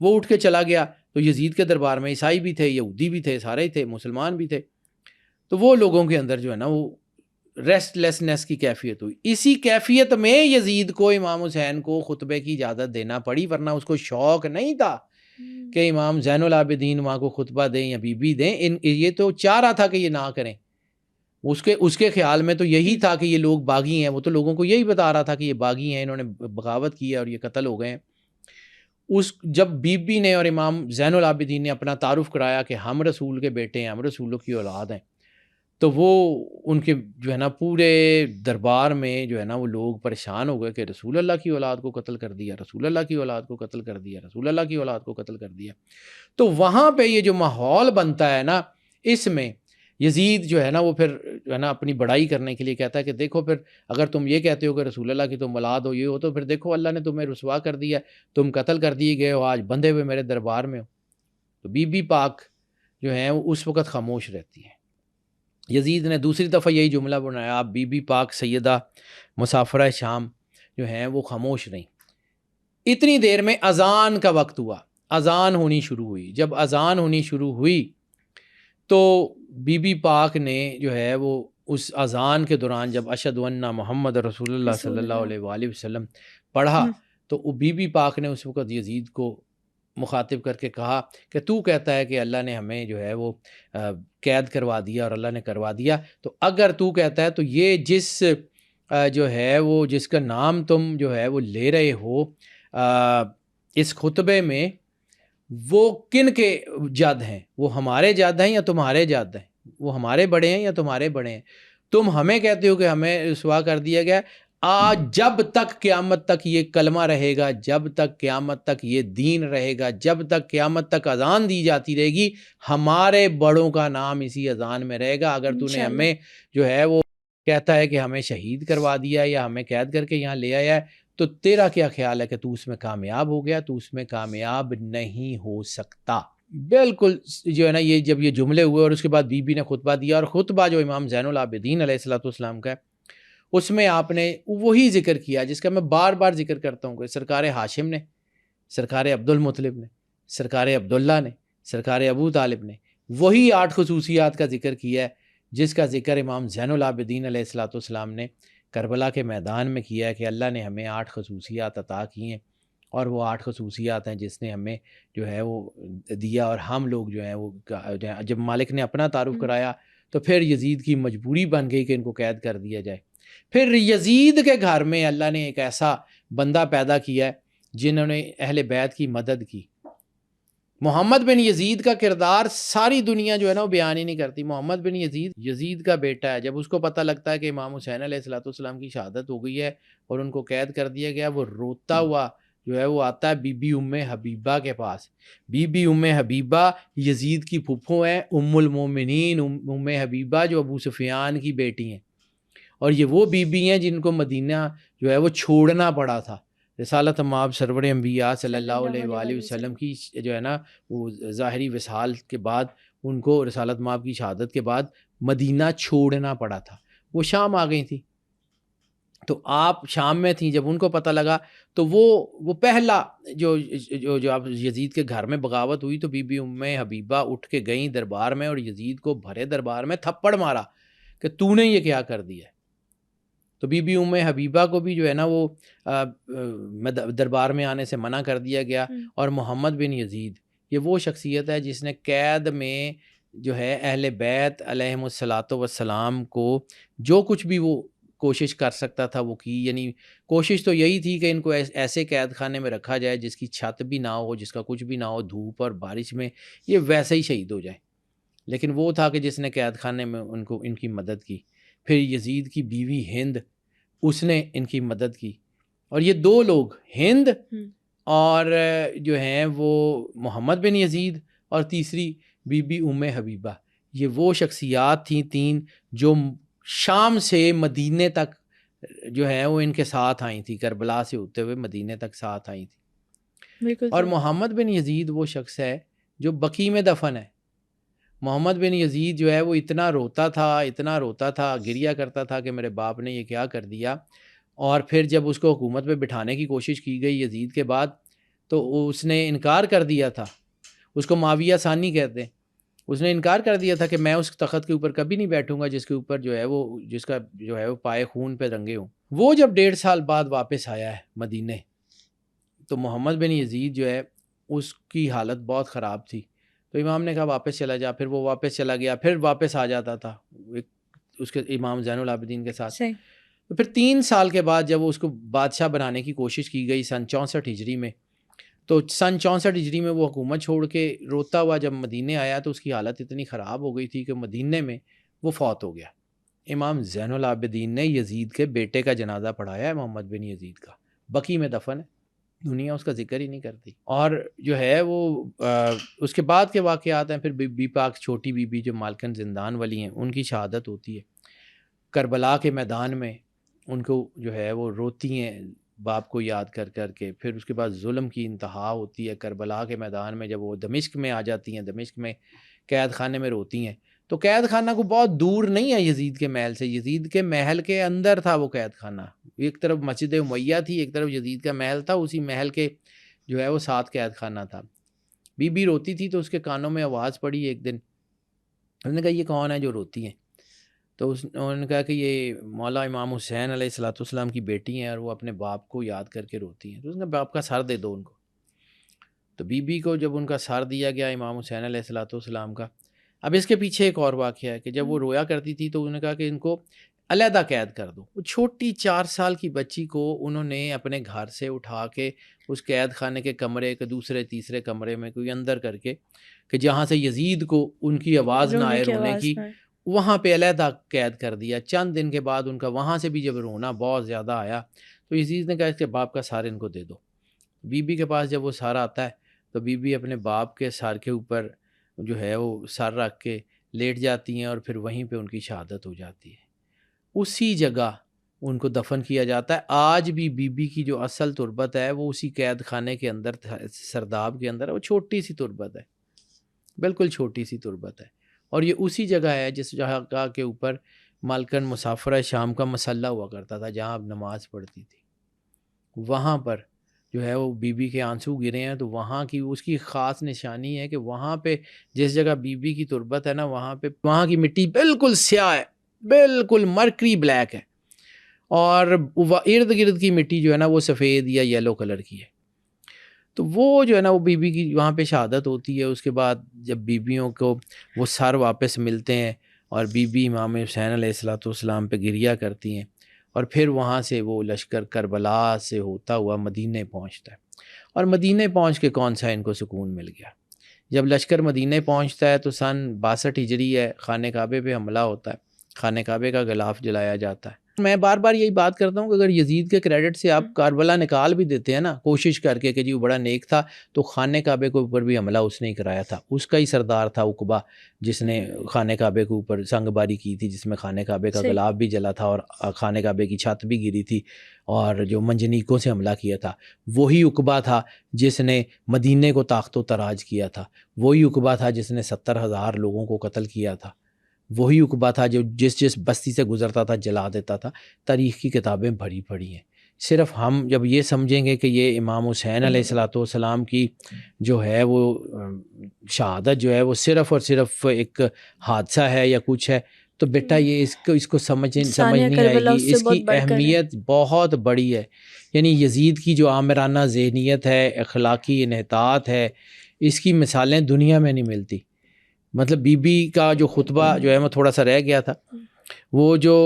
وہ اٹھ کے چلا گیا۔ تو یزید کے دربار میں عیسائی بھی تھے، یہودی بھی تھے، سارے ہی تھے، مسلمان بھی تھے، تو وہ لوگوں کے اندر جو ہے نا وہ ریسٹ لیسنس کی کیفیت ہوئی۔ اسی کیفیت میں یزید کو امام حسین کو خطبے کی اجازت دینا پڑی، ورنہ اس کو شوق نہیں تھا کہ امام زین العابدین وہاں کو خطبہ دیں یا بی بی دیں، یہ تو چاہ رہا تھا کہ یہ نہ کریں، اس کے خیال میں تو یہی تھا کہ یہ لوگ باغی ہیں، وہ تو لوگوں کو یہی بتا رہا تھا کہ یہ باغی ہیں، انہوں نے بغاوت کی ہے اور یہ قتل ہو گئے ہیں۔ جب بی بی نے اور امام زین العابدین نے اپنا تعارف کرایا کہ ہم رسول کے بیٹے ہیں، ہم رسولوں کی اولاد ہیں، تو وہ ان کے جو ہے نا پورے دربار میں جو ہے نا وہ لوگ پریشان ہو گئے کہ رسول اللہ کی اولاد کو قتل کر دیا، رسول اللہ کی اولاد کو قتل کر دیا، رسول اللہ کی اولاد کو قتل کر دیا۔ تو وہاں پہ یہ جو ماحول بنتا ہے نا، اس میں یزید جو ہے نا وہ پھر جو ہے نا اپنی بڑائی کرنے کے لیے کہتا ہے کہ دیکھو پھر اگر تم یہ کہتے ہو کہ رسول اللہ کی تم اولاد ہو، یہ ہو، تو پھر دیکھو اللہ نے تمہیں رسوا کر دیا، تم قتل کر دیے گئے ہو، آج بندھے ہوئے میرے دربار میں ہو۔ تو بی بی پاک جو ہیں وہ اس وقت خاموش رہتی ہیں۔ یزید نے دوسری دفعہ یہی جملہ بنایا، آپ بی بی پاک سیدہ مسافرہ شام جو ہیں وہ خاموش رہیں۔ اتنی دیر میں اذان کا وقت ہوا، اذان ہونی شروع ہوئی۔ جب اذان ہونی شروع ہوئی تو بی بی پاک نے جو ہے وہ اس اذان کے دوران جب اشہد ان محمد رسول اللہ صلی اللہ علیہ وآلہ وسلم پڑھا، تو وہ بی بی پاک نے اس وقت یزید کو مخاطب کر کے کہا کہ تو کہتا ہے کہ اللہ نے ہمیں جو ہے وہ قید کروا دیا اور اللہ نے کروا دیا، تو اگر تو کہتا ہے تو یہ جس جو ہے وہ جس کا نام تم جو ہے وہ لے رہے ہو اس خطبے میں، وہ کن کے جد ہیں؟ وہ ہمارے جد ہیں یا تمہارے جد ہیں؟ وہ ہمارے بڑے ہیں یا تمہارے بڑے ہیں؟ تم ہمیں کہتے ہو کہ ہمیں رسوا کر دیا گیا، آج جب تک قیامت تک یہ کلمہ رہے گا، جب تک قیامت تک یہ دین رہے گا، جب تک قیامت تک اذان دی جاتی رہے گی، ہمارے بڑوں کا نام اسی اذان میں رہے گا۔ اگر تو نے ہمیں جو ہے وہ کہتا ہے کہ ہمیں شہید کروا دیا یا ہمیں قید کر کے یہاں لے آیا ہے، تو تیرا کیا خیال ہے کہ تو اس میں کامیاب ہو گیا؟ تو اس میں کامیاب نہیں ہو سکتا۔ بالکل جو ہے نا یہ جب یہ جملے ہوئے اور اس کے بعد بی بی نے خطبہ دیا، اور خطبہ جو امام زین العابدین علیہ الصلوۃ والسلام کا ہے، اس میں آپ نے وہی ذکر کیا جس کا میں بار بار ذکر کرتا ہوں کہ سرکار ہاشم نے، سرکار عبد المطلب نے، سرکار عبداللہ نے، سرکار ابو طالب نے وہی 8 خصوصیات کا ذکر کیا ہے جس کا ذکر امام زین العابدین علیہ الصلوۃ والسلام نے کربلا کے میدان میں کیا ہے کہ اللہ نے ہمیں 8 خصوصیات عطا کی ہیں، اور وہ 8 خصوصیات ہیں جس نے ہمیں جو ہے وہ دیا، اور ہم لوگ جو ہیں وہ جب مالک نے اپنا تعارف کرایا تو پھر یزید کی مجبوری بن گئی کہ ان کو قید کر دیا جائے۔ پھر یزید کے گھر میں اللہ نے ایک ایسا بندہ پیدا کیا ہے جنہوں نے اہل بیت کی مدد کی۔ محمد بن یزید کا کردار ساری دنیا جو ہے نا وہ بیان ہی نہیں کرتی۔ محمد بن یزید کا بیٹا ہے، جب اس کو پتہ لگتا ہے کہ امام حسین علیہ الصلوۃ والسلام کی شہادت ہو گئی ہے اور ان کو قید کر دیا گیا، وہ روتا ہوا جو ہے وہ آتا ہے بی بی ام حبیبہ کے پاس۔ بی بی ام حبیبہ یزید کی پھپھو ہیں، ام المومنین ام حبیبہ جو ابو سفیان کی بیٹی ہیں، اور یہ وہ بی بی ہیں جن کو مدینہ جو ہے وہ چھوڑنا پڑا تھا۔ رسالت مآب سرور انبیاء صلی اللہ علیہ وآلہ وسلم کی جو ہے نا وہ ظاہری وصال کے بعد ان کو رسالت مآب کی شہادت کے بعد مدینہ چھوڑنا پڑا تھا، وہ شام آ گئی تھی۔ تو آپ شام میں تھیں، جب ان کو پتہ لگا تو وہ پہلا جو آپ یزید کے گھر میں بغاوت ہوئی تو بی بی ام حبیبہ اٹھ کے گئیں دربار میں اور یزید کو بھرے دربار میں تھپڑ مارا کہ تو نے یہ کیا کر دیا ہے۔ تو بی بی ام حبیبہ کو بھی جو ہے نا وہ دربار میں آنے سے منع کر دیا گیا۔ اور محمد بن یزید یہ وہ شخصیت ہے جس نے قید میں جو ہے اہل بیت علیہم الصلاۃ والسلام کو جو کچھ بھی وہ کوشش کر سکتا تھا وہ کی، یعنی کوشش تو یہی تھی کہ ان کو ایسے قید خانے میں رکھا جائے جس کی چھت بھی نہ ہو، جس کا کچھ بھی نہ ہو، دھوپ اور بارش میں یہ ویسے ہی شہید ہو جائیں، لیکن وہ تھا کہ جس نے قید خانے میں ان کی مدد کی۔ پھر یزید کی بیوی ہند، اس نے ان کی مدد کی، اور یہ 2 لوگ ہند اور جو ہیں وہ محمد بن یزید اور تیسری بی بی ام حبیبہ، یہ وہ شخصیات تھیں 3 جو شام سے مدینے تک جو ہے وہ ان کے ساتھ آئی تھی، کربلا سے ہوتے ہوئے مدینے تک ساتھ آئی تھی۔ اور محمد بن یزید وہ شخص ہے جو بقیع میں دفن ہے۔ محمد بن یزید جو ہے وہ اتنا روتا تھا، گریہ کرتا تھا کہ میرے باپ نے یہ کیا کر دیا۔ اور پھر جب اس کو حکومت پہ بٹھانے کی کوشش کی گئی یزید کے بعد تو اس نے انکار کر دیا تھا، اس کو معاویہ ثانی کہتے ہیں، اس نے انکار کر دیا تھا کہ میں اس تخت کے اوپر کبھی نہیں بیٹھوں گا جس کے اوپر جو ہے وہ جس کا جو ہے وہ پائے خون پہ رنگے ہوں۔ وہ جب 1.5 سال بعد واپس آیا ہے مدینے تو محمد بن یزید جو ہے اس کی حالت بہت خراب تھی، تو امام نے کہا واپس چلا جا، پھر وہ واپس چلا گیا، پھر واپس آ جاتا تھا، اس کے امام زین العابدین کے ساتھ. صحیح. تو پھر 3 سال کے بعد جب اس کو بادشاہ بنانے کی کوشش کی گئی سن 64 ہجری میں، تو سن 64 ہجری میں وہ حکومت چھوڑ کے روتا ہوا جب مدینے آیا تو اس کی حالت اتنی خراب ہو گئی تھی کہ مدینے میں وہ فوت ہو گیا. امام زین العابدین نے یزید کے بیٹے کا جنازہ پڑھایا ہے، محمد بن یزید کا، بقیع میں دفن ہے، دنیا اس کا ذکر ہی نہیں کرتی. اور جو ہے وہ اس کے بعد کے واقعات ہیں. پھر بی پاک چھوٹی بی بی جو مالکن زندان والی ہیں، ان کی شہادت ہوتی ہے کربلا کے میدان میں. ان کو جو ہے وہ روتی ہیں باپ کو یاد کر کر کے. پھر اس کے بعد ظلم کی انتہا ہوتی ہے کربلا کے میدان میں جب وہ دمشق میں آ جاتی ہیں، دمشق میں قید خانے میں روتی ہیں. تو قید خانہ کو بہت دور نہیں ہے یزید کے محل سے، یزید کے محل کے اندر تھا وہ قید خانہ. ایک طرف مسجد امیہ تھی، ایک طرف یزید کا محل تھا، اسی محل کے جو ہے وہ ساتھ قید خانہ تھا. بی بی روتی تھی تو اس کے کانوں میں آواز پڑی ایک دن. انہوں نے کہا یہ کون ہے جو روتی ہیں؟ تو انہوں نے کہا کہ یہ مولا امام حسین علیہ الصلوۃ والسلام کی بیٹی ہیں اور وہ اپنے باپ کو یاد کر کے روتی ہیں. تو اس نے باپ کا سر دے دو ان کو. تو بی بی کو جب ان کا سر دیا گیا امام حسین علیہ الصلوۃ والسلام کا. اب اس کے پیچھے ایک اور واقعہ ہے کہ جب وہ رویا کرتی تھی تو انہوں نے کہا کہ ان کو علیحدہ قید کر دو. وہ چھوٹی 4 سال کی بچی کو انہوں نے اپنے گھر سے اٹھا کے اس قید خانے کے کمرے کے دوسرے تیسرے کمرے میں کوئی اندر کر کے کہ جہاں سے یزید کو ان کی آواز نہ آئے رونے کی، وہاں پہ علیحدہ قید کر دیا. چند دن کے بعد ان کا وہاں سے بھی جب رونا بہت زیادہ آیا تو یزید نے کہا اس کے باپ کا سار ان کو دے دو. بی بی کے پاس جب وہ سار آتا ہے تو بی بی اپنے باپ کے سار کے اوپر جو ہے وہ سر رکھ کے لیٹ جاتی ہیں اور پھر وہیں پہ ان کی شہادت ہو جاتی ہے. اسی جگہ ان کو دفن کیا جاتا ہے. آج بھی بی بی کی جو اصل تربت ہے وہ اسی قید خانے کے اندر سرداب کے اندر ہے. وہ چھوٹی سی تربت ہے، بالکل چھوٹی سی تربت ہے. اور یہ اسی جگہ ہے جس جگہ کے اوپر مالکن مسافرہ شام کا مسلح ہوا کرتا تھا جہاں اب نماز پڑھتی تھی. وہاں پر جو ہے وہ بی بی کے آنسو گرے ہیں. تو وہاں کی اس کی خاص نشانی ہے کہ وہاں پہ جس جگہ بی بی کی تربت ہے نا، وہاں کی مٹی بالکل سیاہ ہے، بالکل مرکری بلیک ہے، اور ارد گرد کی مٹی جو ہے نا وہ سفید یا یلو کلر کی ہے. تو وہ جو ہے نا وہ بی بی کی وہاں پہ شہادت ہوتی ہے. اس کے بعد جب بیویوں کو وہ سر واپس ملتے ہیں اور بی بی امام حسین علیہ الصلوۃ والسلام پہ گریہ کرتی ہیں، اور پھر وہاں سے وہ لشکر کربلا سے ہوتا ہوا مدینے پہنچتا ہے. اور مدینے پہنچ کے کون سا ان کو سکون مل گیا. جب لشکر مدینے پہنچتا ہے تو سن 62 ہجری ہے، خانہ کعبے پہ حملہ ہوتا ہے، خانہ کعبے کا غلاف جلایا جاتا ہے. میں بار بار یہی بات کرتا ہوں کہ اگر یزید کے کریڈٹ سے آپ کربلا نکال بھی دیتے ہیں نا کوشش کر کے کہ جی وہ بڑا نیک تھا، تو خانہ کعبے کے اوپر بھی حملہ اس نے ہی کرایا تھا. اس کا ہی سردار تھا عقبہ جس نے خانہ کعبے کے اوپر سنگ باری کی تھی، جس میں خانہ کعبے کا غلاف بھی جلا تھا اور خانہ کعبے کی چھت بھی گری تھی اور جو منجنیکوں سے حملہ کیا تھا. وہی عقبہ تھا جس نے مدینے کو تاخت و تاراج کیا تھا. وہی عقبہ تھا جس نے 70,000 لوگوں کو قتل کیا تھا. وہی عقبہ تھا جو جس بستی سے گزرتا تھا جلا دیتا تھا. تاریخ کی کتابیں بھری پڑی ہیں. صرف ہم جب یہ سمجھیں گے کہ یہ امام حسین علیہ الصلوۃ والسلام کی جو ہے وہ شہادت جو ہے وہ صرف اور صرف ایک حادثہ ہے یا کچھ ہے، تو بیٹا یہ اس کو سمجھ نہیں آئے گی. اس کی اہمیت بہت بڑی ہے. یعنی یزید کی جو آمرانہ ذہنیت ہے، اخلاقی انحطاط ہے، اس کی مثالیں دنیا میں نہیں ملتی. مطلب بی بی کا جو خطبہ جو ہے وہ تھوڑا سا رہ گیا تھا. وہ جو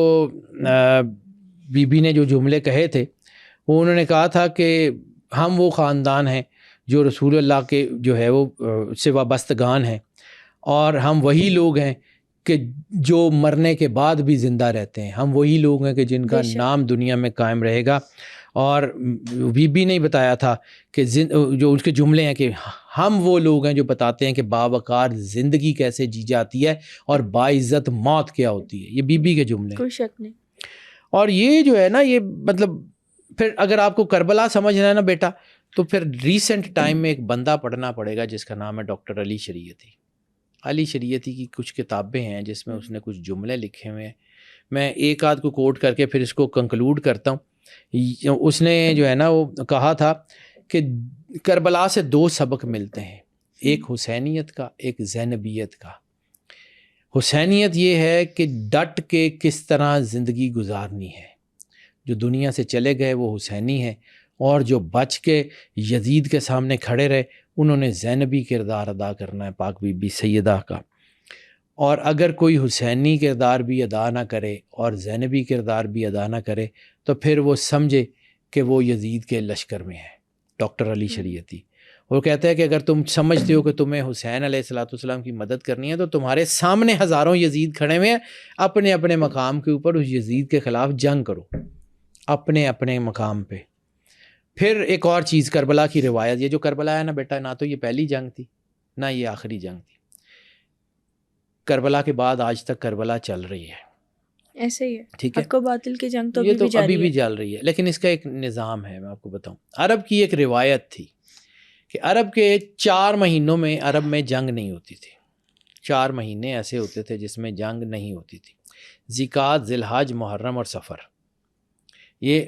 بی بی نے جو جملے کہے تھے وہ انہوں نے کہا تھا کہ ہم وہ خاندان ہیں جو رسول اللہ کے جو ہے وہ سے وابستگان ہیں، اور ہم وہی لوگ ہیں کہ جو مرنے کے بعد بھی زندہ رہتے ہیں. ہم وہی لوگ ہیں کہ جن کا نام دنیا میں قائم رہے گا. اور بی بی نے بتایا تھا کہ جو اس کے جملے ہیں کہ ہم وہ لوگ ہیں جو بتاتے ہیں کہ باوقار زندگی کیسے جی جاتی ہے اور باعزت موت کیا ہوتی ہے. یہ بی بی کے جملے ہیں، کوئی شک نہیں. اور یہ جو ہے نا یہ مطلب پھر اگر آپ کو کربلا سمجھنا ہے نا بیٹا، تو پھر ریسنٹ ٹائم میں ایک بندہ پڑھنا پڑے گا جس کا نام ہے ڈاکٹر علی شریعتی. علی شریعتی کی کچھ کتابیں ہیں جس میں اس نے کچھ جملے لکھے ہوئے ہیں. میں ایک آدھ کو کوٹ کر کے پھر اس کو کنکلوڈ کرتا ہوں. اس نے جو ہے نا وہ کہا تھا کہ کربلا سے 2 سبق ملتے ہیں، ایک حسینیت کا، ایک زینبیت کا. حسینیت یہ ہے کہ ڈٹ کے کس طرح زندگی گزارنی ہے. جو دنیا سے چلے گئے وہ حسینی ہیں، اور جو بچ کے یزید کے سامنے کھڑے رہے انہوں نے زینبی کردار ادا کرنا ہے پاک بی بی سیدہ کا. اور اگر کوئی حسینی کردار بھی ادا نہ کرے اور زینبی کردار بھی ادا نہ کرے تو پھر وہ سمجھے کہ وہ یزید کے لشکر میں ہے. ڈاکٹر علی شریعتی وہ کہتا ہے کہ اگر تم سمجھتے ہو کہ تمہیں حسین علیہ الصلوۃ والسلام کی مدد کرنی ہے تو تمہارے سامنے ہزاروں یزید کھڑے ہوئے ہیں، اپنے اپنے مقام کے اوپر اس یزید کے خلاف جنگ کرو، اپنے اپنے مقام پہ. پھر ایک اور چیز، کربلا کی روایت، یہ جو کربلا ہے نا بیٹا، نہ تو یہ پہلی جنگ تھی نہ یہ آخری جنگ تھی. کربلا کے بعد آج تک کربلا چل رہی ہے، ایسے ہی ہے. ٹھیک ہے، حق و باطل کی جنگ تو یہ تو ابھی جاری بھی ہے. چل رہی ہے، لیکن اس کا ایک نظام ہے. میں آپ کو بتاؤں، عرب کی ایک روایت تھی کہ عرب کے 4 مہینوں میں عرب میں جنگ نہیں ہوتی تھی. 4 مہینے ایسے ہوتے تھے جس میں جنگ نہیں ہوتی تھی. ذیقعت، ذی الحج، محرم اور صفر، یہ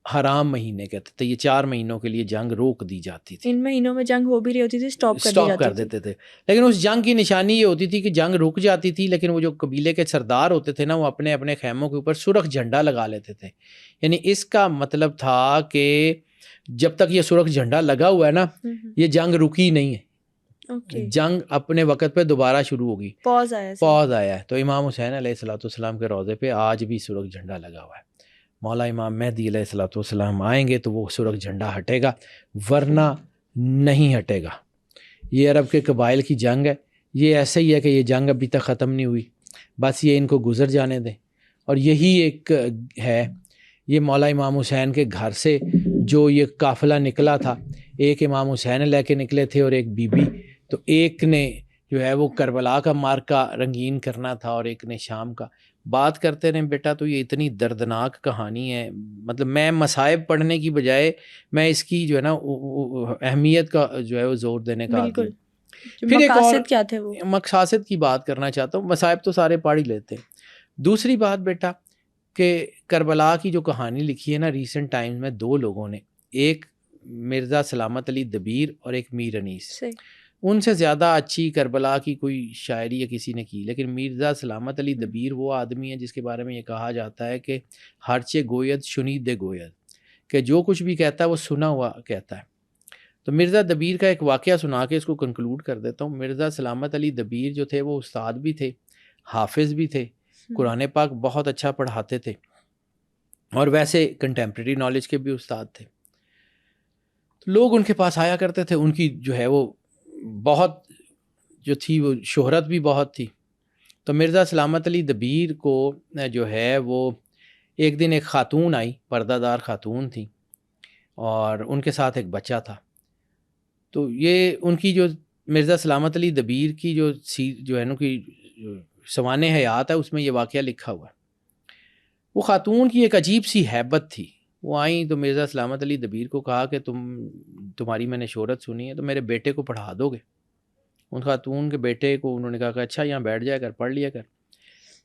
حرام مہینے کہتے تھے. یہ 4 مہینوں کے لیے جنگ روک دی جاتی تھی. ان مہینوں میں جنگ ہو بھی رہی ہوتی تھی، اسٹاپ کر دیتے تھے. لیکن اس جنگ کی نشانی یہ ہوتی تھی کہ جنگ رک جاتی تھی، لیکن وہ جو قبیلے کے سردار ہوتے تھے نا، وہ اپنے اپنے خیموں کے اوپر سرخ جھنڈا لگا لیتے تھے. یعنی اس کا مطلب تھا کہ جب تک یہ سرخ جھنڈا لگا ہوا ہے نا، یہ جنگ رکی نہیں ہے، جنگ اپنے وقت پہ دوبارہ شروع ہوگی. پوز آیا ہے. تو امام حسین علیہ الصلوۃ والسلام کے روضے پہ آج بھی سرخ جھنڈا لگا ہوا ہے. مولا امام مہدی علیہ الصلوۃ والسلام آئیں گے تو وہ سرخ جھنڈا ہٹے گا، ورنہ نہیں ہٹے گا. یہ عرب کے قبائل کی جنگ ہے. یہ ایسے ہی ہے کہ یہ جنگ ابھی تک ختم نہیں ہوئی، بس یہ ان کو گزر جانے دیں. اور یہی ایک ہے، یہ مولا امام حسین کے گھر سے جو یہ قافلہ نکلا تھا، ایک امام حسین لے کے نکلے تھے اور ایک بی بی. تو ایک نے جو ہے وہ کربلا کا مارکا رنگین کرنا تھا اور ایک نے شام کا. بات کرتے رہیں بیٹا تو یہ اتنی دردناک کہانی ہے. مطلب میں مصائب پڑھنے کی بجائے میں اس کی جو ہے نا اہمیت کا جو ہے وہ زور دینے کا عادی ہوں. پھر ایک اور کیا تھے وہ مقاصد کی بات کرنا چاہتا ہوں. مصائب تو سارے پڑھ ہی لیتے ہیں. دوسری بات بیٹا کہ کربلا کی جو کہانی لکھی ہے نا ریسنٹ ٹائمز میں 2 لوگوں نے، ایک مرزا سلامت علی دبیر اور ایک میر انیس. ان سے زیادہ اچھی کربلا کی کوئی شاعری یا کسی نے کی. لیکن مرزا سلامت علی دبیر وہ آدمی ہے جس کے بارے میں یہ کہا جاتا ہے کہ ہرچے گوید شنید گوید، کہ جو کچھ بھی کہتا ہے وہ سنا ہوا کہتا ہے. تو مرزا دبیر کا ایک واقعہ سنا کے اس کو کنکلوڈ کر دیتا ہوں. مرزا سلامت علی دبیر جو تھے وہ استاد بھی تھے، حافظ بھی تھے، قرآن پاک بہت اچھا پڑھاتے تھے اور ویسے کنٹمپریری نالج کے بھی استاد تھے. تو لوگ ان کے پاس آیا کرتے تھے. ان کی جو ہے وہ بہت جو تھی وہ شہرت بھی بہت تھی. تو مرزا سلامت علی دبیر کو جو ہے وہ ایک دن ایک خاتون آئی، پردہ دار خاتون تھی اور ان کے ساتھ ایک بچہ تھا. تو یہ ان کی جو مرزا سلامت علی دبیر کی جو ہے نا کی سوانح حیات ہے اس میں یہ واقعہ لکھا ہوا ہے. وہ خاتون کی ایک عجیب سی ہیبت تھی. وہ آئیں تو مرزا سلامت علی دبیر کو کہا کہ تمہاری میں نے شہرت سنی ہے تو میرے بیٹے کو پڑھا دو گے. ان خاتون کے بیٹے کو انہوں نے کہا کہ اچھا یہاں بیٹھ جایا کر، پڑھ لیا کر.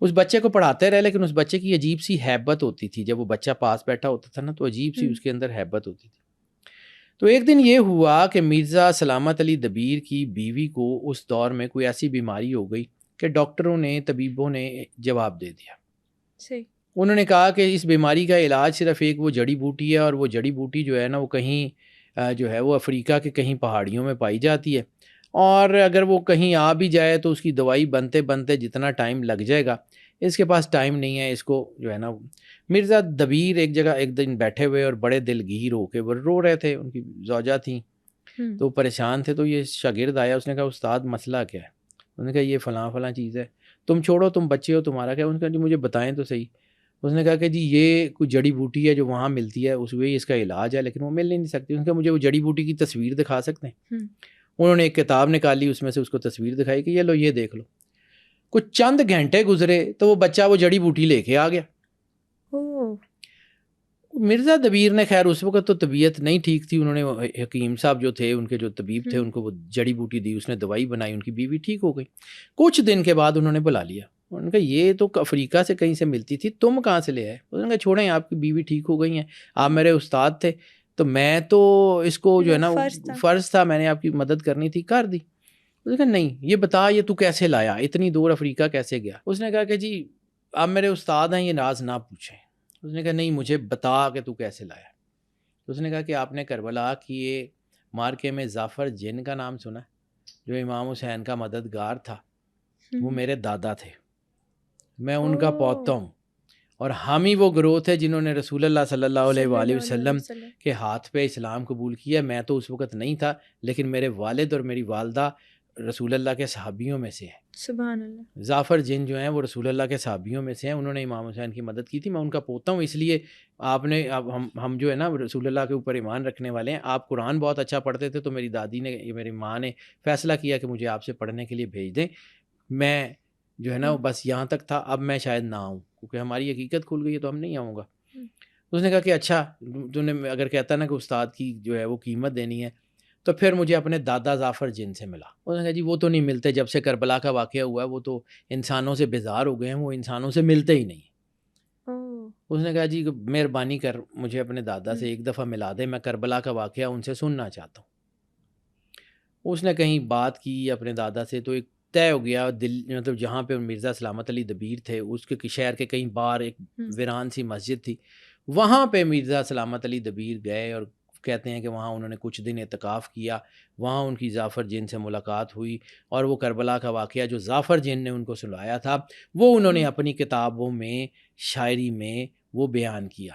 اس بچے کو پڑھاتے رہے، لیکن اس بچے کی عجیب سی ہیبت ہوتی تھی. جب وہ بچہ پاس بیٹھا ہوتا تھا نا تو عجیب سی اس کے اندر ہیبت ہوتی تھی. تو ایک دن یہ ہوا کہ مرزا سلامت علی دبیر کی بیوی کو اس دور میں کوئی ایسی بیماری ہو گئی کہ ڈاکٹروں نے، طبیبوں نے جواب دے دیا. انہوں نے کہا کہ اس بیماری کا علاج صرف ایک وہ جڑی بوٹی ہے، اور وہ جڑی بوٹی جو ہے نا وہ کہیں جو ہے وہ افریقہ کے کہیں پہاڑیوں میں پائی جاتی ہے، اور اگر وہ کہیں آ بھی جائے تو اس کی دوائی بنتے بنتے جتنا ٹائم لگ جائے گا اس کے پاس ٹائم نہیں ہے. اس کو جو ہے نا مرزا دبیر ایک جگہ ایک دن بیٹھے ہوئے اور بڑے دلگیر ہو کے وہ رو رہے تھے. ان کی زوجہ تھیں تو پریشان تھے. تو یہ شاگرد آیا، اس نے کہا استاد مسئلہ کیا ہے؟ انہوں نے کہا یہ فلاں فلاں چیز ہے. تم چھوڑو، تم بچے ہو، تمہارا کیا؟ انہوں نے کہا جی مجھے بتائیں تو صحیح. اس نے کہا کہ جی یہ کوئی جڑی بوٹی ہے جو وہاں ملتی ہے، اس کا علاج ہے، لیکن وہ مل نہیں سکتی. اس نے کہا مجھے وہ جڑی بوٹی کی تصویر دکھا سکتے ہیں؟ انہوں نے ایک کتاب نکالی، اس میں سے اس کو تصویر دکھائی کہ یہ لو، یہ دیکھ لو. کچھ چند گھنٹے گزرے تو وہ بچہ وہ جڑی بوٹی لے کے آ گیا. مرزا دبیر نے خیر اس وقت تو طبیعت نہیں ٹھیک تھی. انہوں نے حکیم صاحب جو تھے، ان کے جو طبیب تھے، ان کو وہ جڑی بوٹی دی، اس نے دوائی بنائی، ان کی بیوی ٹھیک ہو گئی. کچھ دن کے بعد انہوں نے بلا لیا. انہوں نے کہا یہ تو افریقہ سے کہیں سے ملتی تھی، تم کہاں سے لے آئے؟ انہوں نے کہا چھوڑیں، آپ کی بیوی ٹھیک ہو گئی ہیں، آپ میرے استاد تھے تو میں تو اس کو جو ہے نا فرض تھا، میں نے آپ کی مدد کرنی تھی، کر دی. اس نے کہا نہیں، یہ بتا یہ تو کیسے لایا، اتنی دور افریقہ کیسے گیا؟ اس نے کہا کہ جی آپ میرے استاد ہیں، یہ راز نہ پوچھیں. اس نے کہا نہیں، مجھے بتا کہ تو کیسے لایا. اس نے کہا کہ آپ نے کربلا کی مارکے میں ظافر جن کا نام سنا ہے، جو امام حسین کا مددگار تھا؟ وہ میرے دادا تھے، میں ان کا پوتا ہوں، اور ہم ہی وہ گروہ تھے جنہوں نے رسول اللہ صلی اللہ علیہ وآلہ وسلم کے ہاتھ پہ اسلام قبول کیا. میں تو اس وقت نہیں تھا، لیکن میرے والد اور میری والدہ رسول اللہ کے صحابیوں میں سے ہیں. سبحان اللہ. ظافر جن جو ہیں وہ رسول اللہ کے صحابیوں میں سے ہیں، انہوں نے امام حسین کی مدد کی تھی. میں ان کا پوتا ہوں، اس لیے آپ نے ہم جو ہے نا رسول اللہ کے اوپر ایمان رکھنے والے ہیں. آپ قرآن بہت اچھا پڑھتے تھے، تو میری دادی نے، میری ماں نے فیصلہ کیا کہ مجھے آپ سے پڑھنے کے لیے بھیج دیں. میں جو ہے نا بس یہاں تک تھا، اب میں شاید نہ آؤں کیونکہ ہماری حقیقت کھل گئی ہے، تو ہم نہیں آؤں گا. اس نے کہا کہ اچھا تو نے اگر کہتا نا کہ استاد کی جو ہے وہ قیمت دینی ہے، تو پھر مجھے اپنے دادا ظافر جن سے ملا. اس نے کہا جی وہ تو نہیں ملتے، جب سے کربلا کا واقعہ ہوا ہے وہ تو انسانوں سے بیزار ہو گئے ہیں، وہ انسانوں سے ملتے ہی نہیں. اس نے کہا جی مہربانی کر مجھے اپنے دادا سے ایک دفعہ ملا دے، میں کربلا کا واقعہ ان سے سننا چاہتا ہوں. اس نے کہیں بات کی اپنے دادا سے، تو ایک طے ہو گیا. مطلب جہاں پہ مرزا سلامت علی دبیر تھے، اس کے شہر کے کہیں باہر ایک ویران سی مسجد تھی، وہاں پہ مرزا سلامت علی دبیر گئے، اور کہتے ہیں کہ وہاں انہوں نے کچھ دن اعتکاف کیا. وہاں ان کی ظافر جن سے ملاقات ہوئی، اور وہ کربلا کا واقعہ جو ظافر جن نے ان کو سنایا تھا، وہ انہوں نے اپنی کتابوں میں، شاعری میں وہ بیان کیا.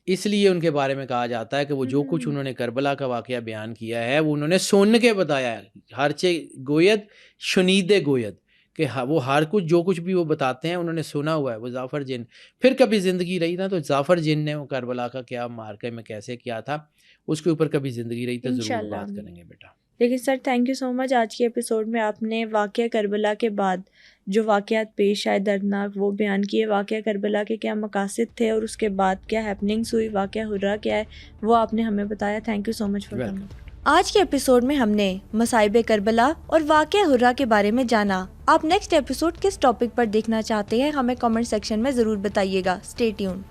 اس لیے ان کے بارے میں کہا جاتا ہے کہ وہ جو کچھ انہوں نے کربلا کا واقعہ بیان کیا ہے وہ انہوں نے سن کے بتایا ہے. ہرچے گوید شنید گوید، کہ وہ ہر کچھ جو کچھ بھی وہ بتاتے ہیں انہوں نے سنا ہوا ہے. وہ ظافر جن پھر کبھی زندگی رہی نا، تو ظافر جن نے وہ کربلا کا کیا مارکے میں کیسے کیا تھا، اس کے اوپر کبھی زندگی رہی تو ضرور بات کریں گے بیٹا. لیکن سر تھینک یو سو مچ، آج کے ایپیسوڈ میں آپ نے واقعہ کربلا کے بعد جو واقعات پیش آئے دردناک وہ بیان کیے. واقعہ کربلا کے کیا مقاصد تھے اور اس کے بعد کیا ہیپننگس ہوئی، واقعہ ہررا کیا ہے، وہ آپ نے ہمیں بتایا. Thank you so much for coming. آج کے ایپیسوڈ میں ہم نے مصائب کربلا اور واقعہ ہررا کے بارے میں جانا. آپ نیکسٹ ایپیسوڈ کس ٹاپک پر دیکھنا چاہتے ہیں ہمیں کامنٹ سیکشن میں ضرور بتائیے گا. Stay tune.